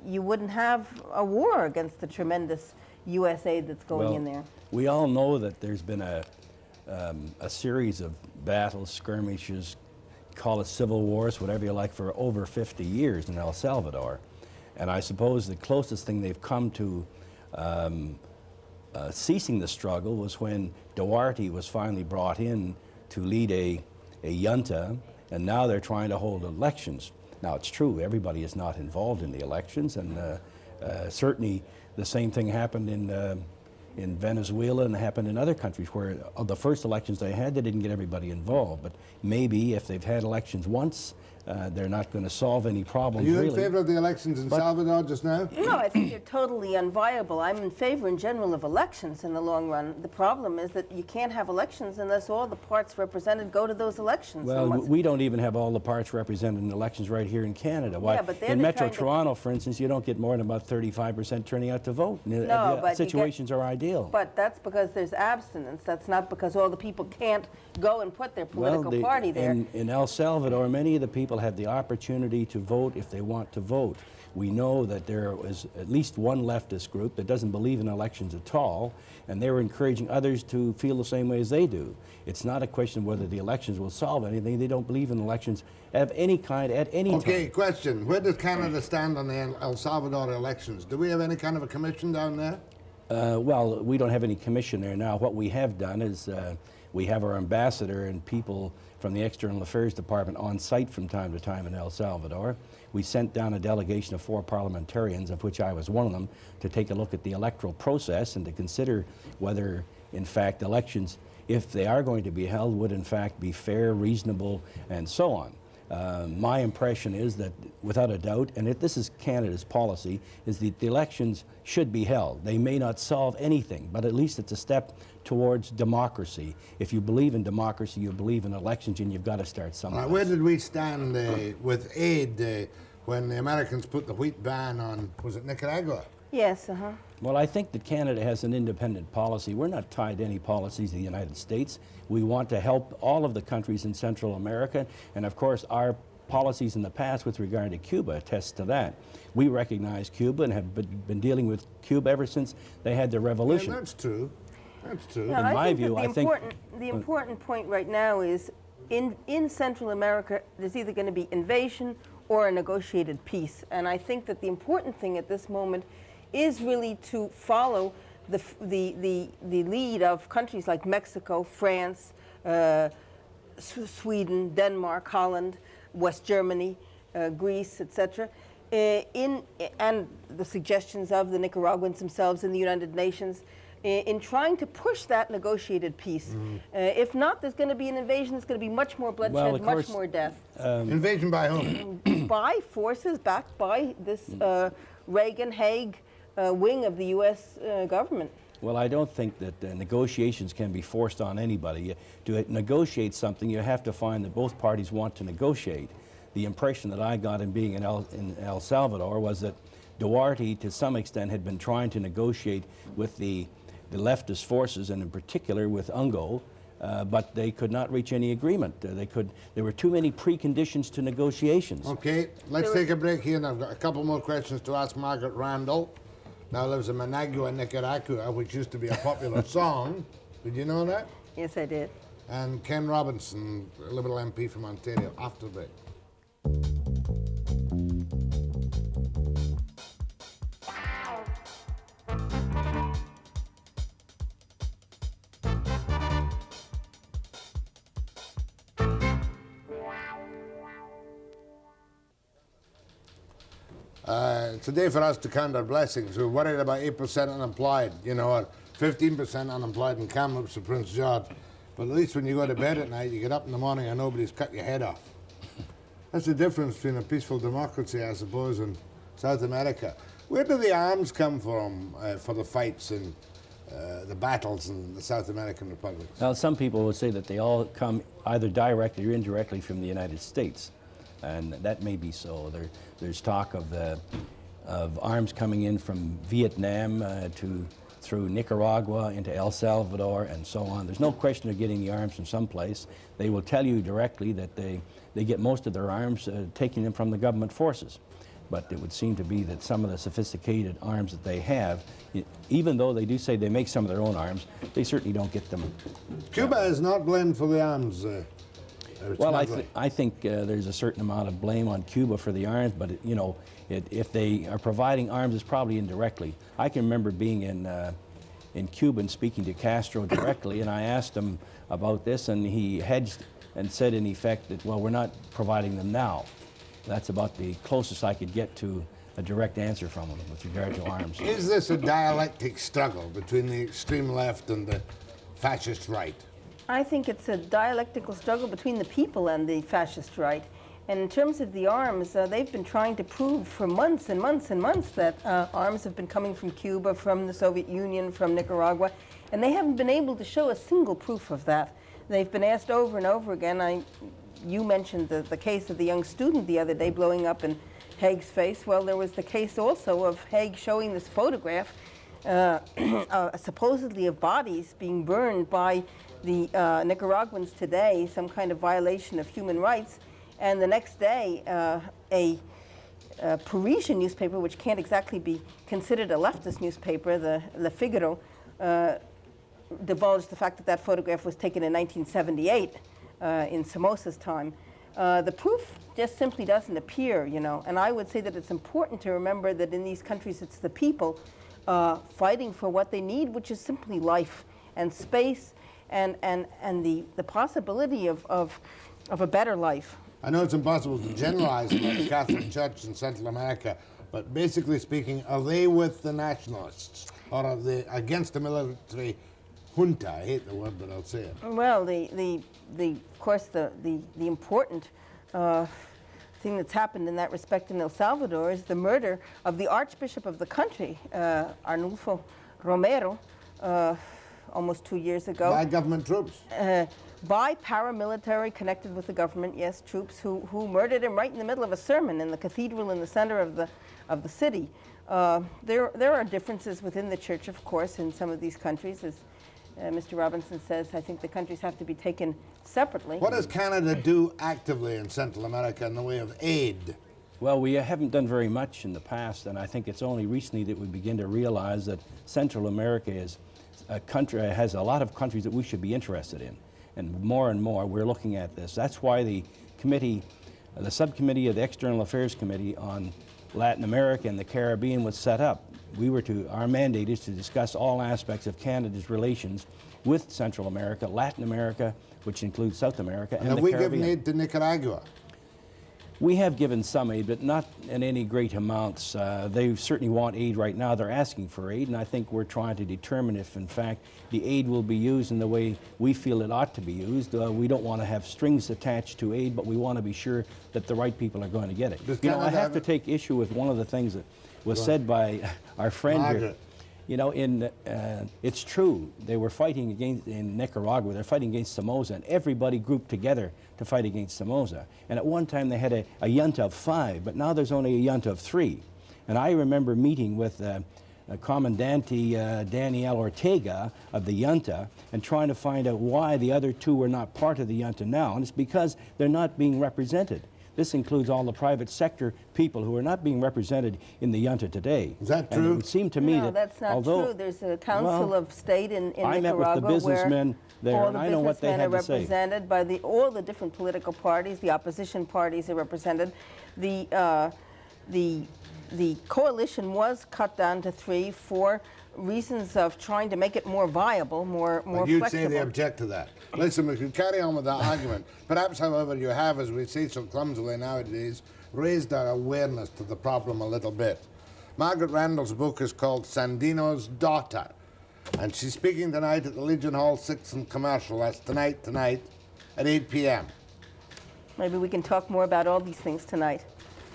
you wouldn't have a war against the tremendous U.S. aid that's going in there. We all know that there's been a series of battles, skirmishes, call it civil wars, whatever you like, for over 50 years in El Salvador. And I suppose the closest thing they've come to ceasing the struggle was when Duarte was finally brought in to lead a junta, and now they're trying to hold elections. Now, it's true, everybody is not involved in the elections, and certainly the same thing happened in Venezuela and happened in other countries where the first elections they had, they didn't get everybody involved. But maybe if they've had elections once, they're not going to solve any problems. Are you in favor of the elections in Salvador just now? No, I think they're totally unviable. I'm in favor in general of elections in the long run. The problem is that you can't have elections unless all the parts represented go to those elections. Well, we don't even have all the parts represented in elections right here in Canada. Yeah, but in Metro Toronto, for instance, you don't get more than about 35% turning out to vote. No, but situations are ideal. But that's because there's abstinence. That's not because all the people can't go and put their political party there. In El Salvador, many of the people have the opportunity to vote if they want to vote. We know that there is at least one leftist group that doesn't believe in elections at all, and they're encouraging others to feel the same way as they do. It's not a question of whether the elections will solve anything. They don't believe in elections of any kind at any time. Okay, question. Where does Canada stand on the El Salvador elections? Do we have any kind of a commission down there? Well, we don't have any commission there now. What we have done is we have our ambassador and people from the External Affairs Department on site from time to time in El Salvador. We sent down a delegation of 4 parliamentarians, of which I was one of them, to take a look at the electoral process and to consider whether, in fact, elections, if they are going to be held, would in fact be fair, reasonable, and so on. My impression is that, without a doubt, and this is Canada's policy, is that the elections should be held. They may not solve anything, but at least it's a step towards democracy. If you believe in democracy, you believe in elections, and you've got to start somewhere. Where did we stand with aid when the Americans put the wheat ban on, was it Nicaragua? Yes, Well, I think that Canada has an independent policy. We're not tied to any policies of the United States. We want to help all of the countries in Central America, and of course our policies in the past with regard to Cuba attest to that. We recognize Cuba and have been dealing with Cuba ever since they had their revolution. Yeah, that's true. That's true. No, in my view, I think the important point right now is in Central America, there's either going to be invasion or a negotiated peace, and I think that the important thing at this moment is really to follow the lead of countries like Mexico, France, Sweden, Denmark, Holland, West Germany, Greece, etc., and the suggestions of the Nicaraguans themselves in the United Nations in trying to push that negotiated peace. If not, there's going to be an invasion. There's going to be much more bloodshed, much more death. Invasion by whom? By forces backed by this Reagan-Haig wing of the U.S. government. Well, I don't think that negotiations can be forced on anybody. To negotiate something, you have to find that both parties want to negotiate. The impression that I got in being in El Salvador was that Duarte, to some extent, had been trying to negotiate with the leftist forces, and in particular with UNGO, but they could not reach any agreement. There were too many preconditions to negotiations. Okay, let's take a break here, and I've got a couple more questions to ask Margaret Randall. Now lives in Managua, Nicaragua, which used to be a popular song. Did you know that? Yes, I did. And Ken Robinson, a Liberal MP from Ontario, after the break. It's a day for us to count our blessings. We're worried about 8% unemployed, or 15% unemployed in Kamloops or Prince George. But at least when you go to bed at night, you get up in the morning and nobody's cut your head off. That's the difference between a peaceful democracy, I suppose, and South America. Where do the arms come from for the fights and the battles in the South American republics? Now, some people would say that they all come either directly or indirectly from the United States, and that may be so. There's talk of arms coming in from Vietnam through Nicaragua into El Salvador and so on. There's no question of getting the arms from someplace. They will tell you directly that they get most of their arms taking them from the government forces. But it would seem to be that some of the sophisticated arms that they have, even though they do say they make some of their own arms, they certainly don't get them. Cuba is not blamed for the arms. Well, I think there's a certain amount of blame on Cuba for the arms, but if they are providing arms, it's probably indirectly. I can remember being in Cuba and speaking to Castro directly, and I asked him about this, and he hedged and said in effect that, well, we're not providing them now. That's about the closest I could get to a direct answer from him with regard to arms. Is this a dialectic struggle between the extreme left and the fascist right? I think it's a dialectical struggle between the people and the fascist right. And in terms of the arms, they've been trying to prove for months and months and months that arms have been coming from Cuba, from the Soviet Union, from Nicaragua, and they haven't been able to show a single proof of that. They've been asked over and over again. You mentioned the case of the young student the other day blowing up in Haig's face. Well, there was the case also of Haig showing this photograph, supposedly of bodies being burned by the Nicaraguans today, some kind of violation of human rights. And the next day, a Parisian newspaper, which can't exactly be considered a leftist newspaper, the Le Figaro, divulged the fact that that photograph was taken in 1978 in Somoza's time. The proof just simply doesn't appear, and I would say that it's important to remember that in these countries it's the people fighting for what they need, which is simply life and space and the possibility of a better life. I know it's impossible to generalize about the Catholic Church in Central America, but basically speaking, are they with the nationalists or are they against the military junta? I hate the word, but I'll say it. Well, of course, the important thing that's happened in that respect in El Salvador is the murder of the Archbishop of the country, Arnulfo Romero, almost 2 years ago. By government troops? By paramilitary connected with the government, yes, troops who murdered him right in the middle of a sermon in the cathedral in the center of the city. There are differences within the church, of course, in some of these countries. As Mr. Robinson says, I think the countries have to be taken separately. What does Canada do actively in Central America in the way of aid? Well, we haven't done very much in the past, and I think it's only recently that we begin to realize that Central America is a country, has a lot of countries that we should be interested in. And more we're looking at this. That's why the committee, the subcommittee of the External Affairs Committee on Latin America and the Caribbean was set up. Our mandate is to discuss all aspects of Canada's relations with Central America, Latin America, which includes South America, and the Caribbean. Have we given aid to Nicaragua? We have given some aid, but not in any great amounts. They certainly want aid right now. They're asking for aid, and I think we're trying to determine if, in fact, the aid will be used in the way we feel it ought to be used. We don't want to have strings attached to aid, but we want to be sure that the right people are going to get it. You know, I have to take issue with one of the things that was said by our friend Margaret. here. You know, it's true, they were fighting in Nicaragua, they're fighting against Somoza, and everybody grouped together to fight against Somoza. And at one time they had a junta of 5, but now there's only a junta of 3. And I remember meeting with Comandante Daniel Ortega of the junta and trying to find out why the other 2 were not part of the junta now, and it's because they're not being represented. This includes all the private sector people who are not being represented in the junta today. Is that and true? It would seem to me No, that's not true. There's a council of state in Nicaragua I met with the businessmen there, all and the I know what they businessmen had are to say. represented by all the different political parties. The opposition parties are represented. The coalition was cut down to 3 for reasons of trying to make it more viable, more But you'd flexible. say they object to that. Listen, we could carry on with that argument. Perhaps, however, you have, as we say so clumsily nowadays, raised our awareness to the problem a little bit. Margaret Randall's book is called Sandino's Daughter, and she's speaking tonight at the Legion Hall 6th and Commercial. That's tonight at 8 p.m. Maybe we can talk more about all these things tonight.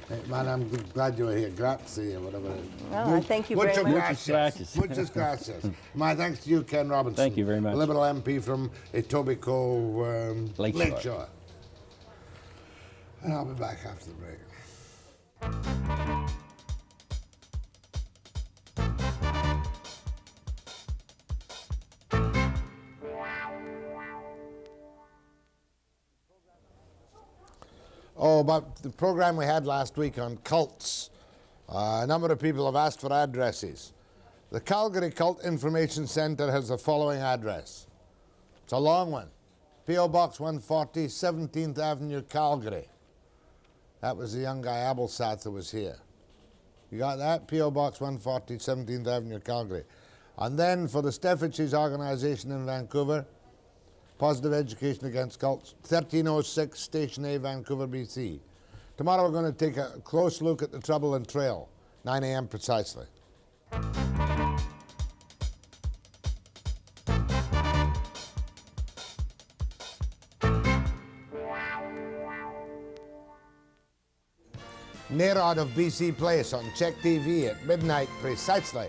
Hey, man, I'm glad you were here. Grazie, or whatever it is. Well, I thank you very much. Muchas gracias. My thanks to you, Ken Robinson. Thank you very much. Liberal MP from Etobicoke-Lakeshore. And I'll be back after the break. Oh, about the program we had last week on cults. A number of people have asked for addresses. The Calgary Cult Information Centre has the following address. It's a long one. P.O. Box 140, 17th Avenue, Calgary. That was the young guy, Abelsat, that was here. You got that? P.O. Box 140, 17th Avenue, Calgary. And then for the Steffenses organization in Vancouver, Positive Education Against Cults, 1306 Station A, Vancouver, BC. Tomorrow we're going to take a close look at the Trouble and Trail, 9 a.m. precisely. Narod of BC Place on Check TV at midnight precisely.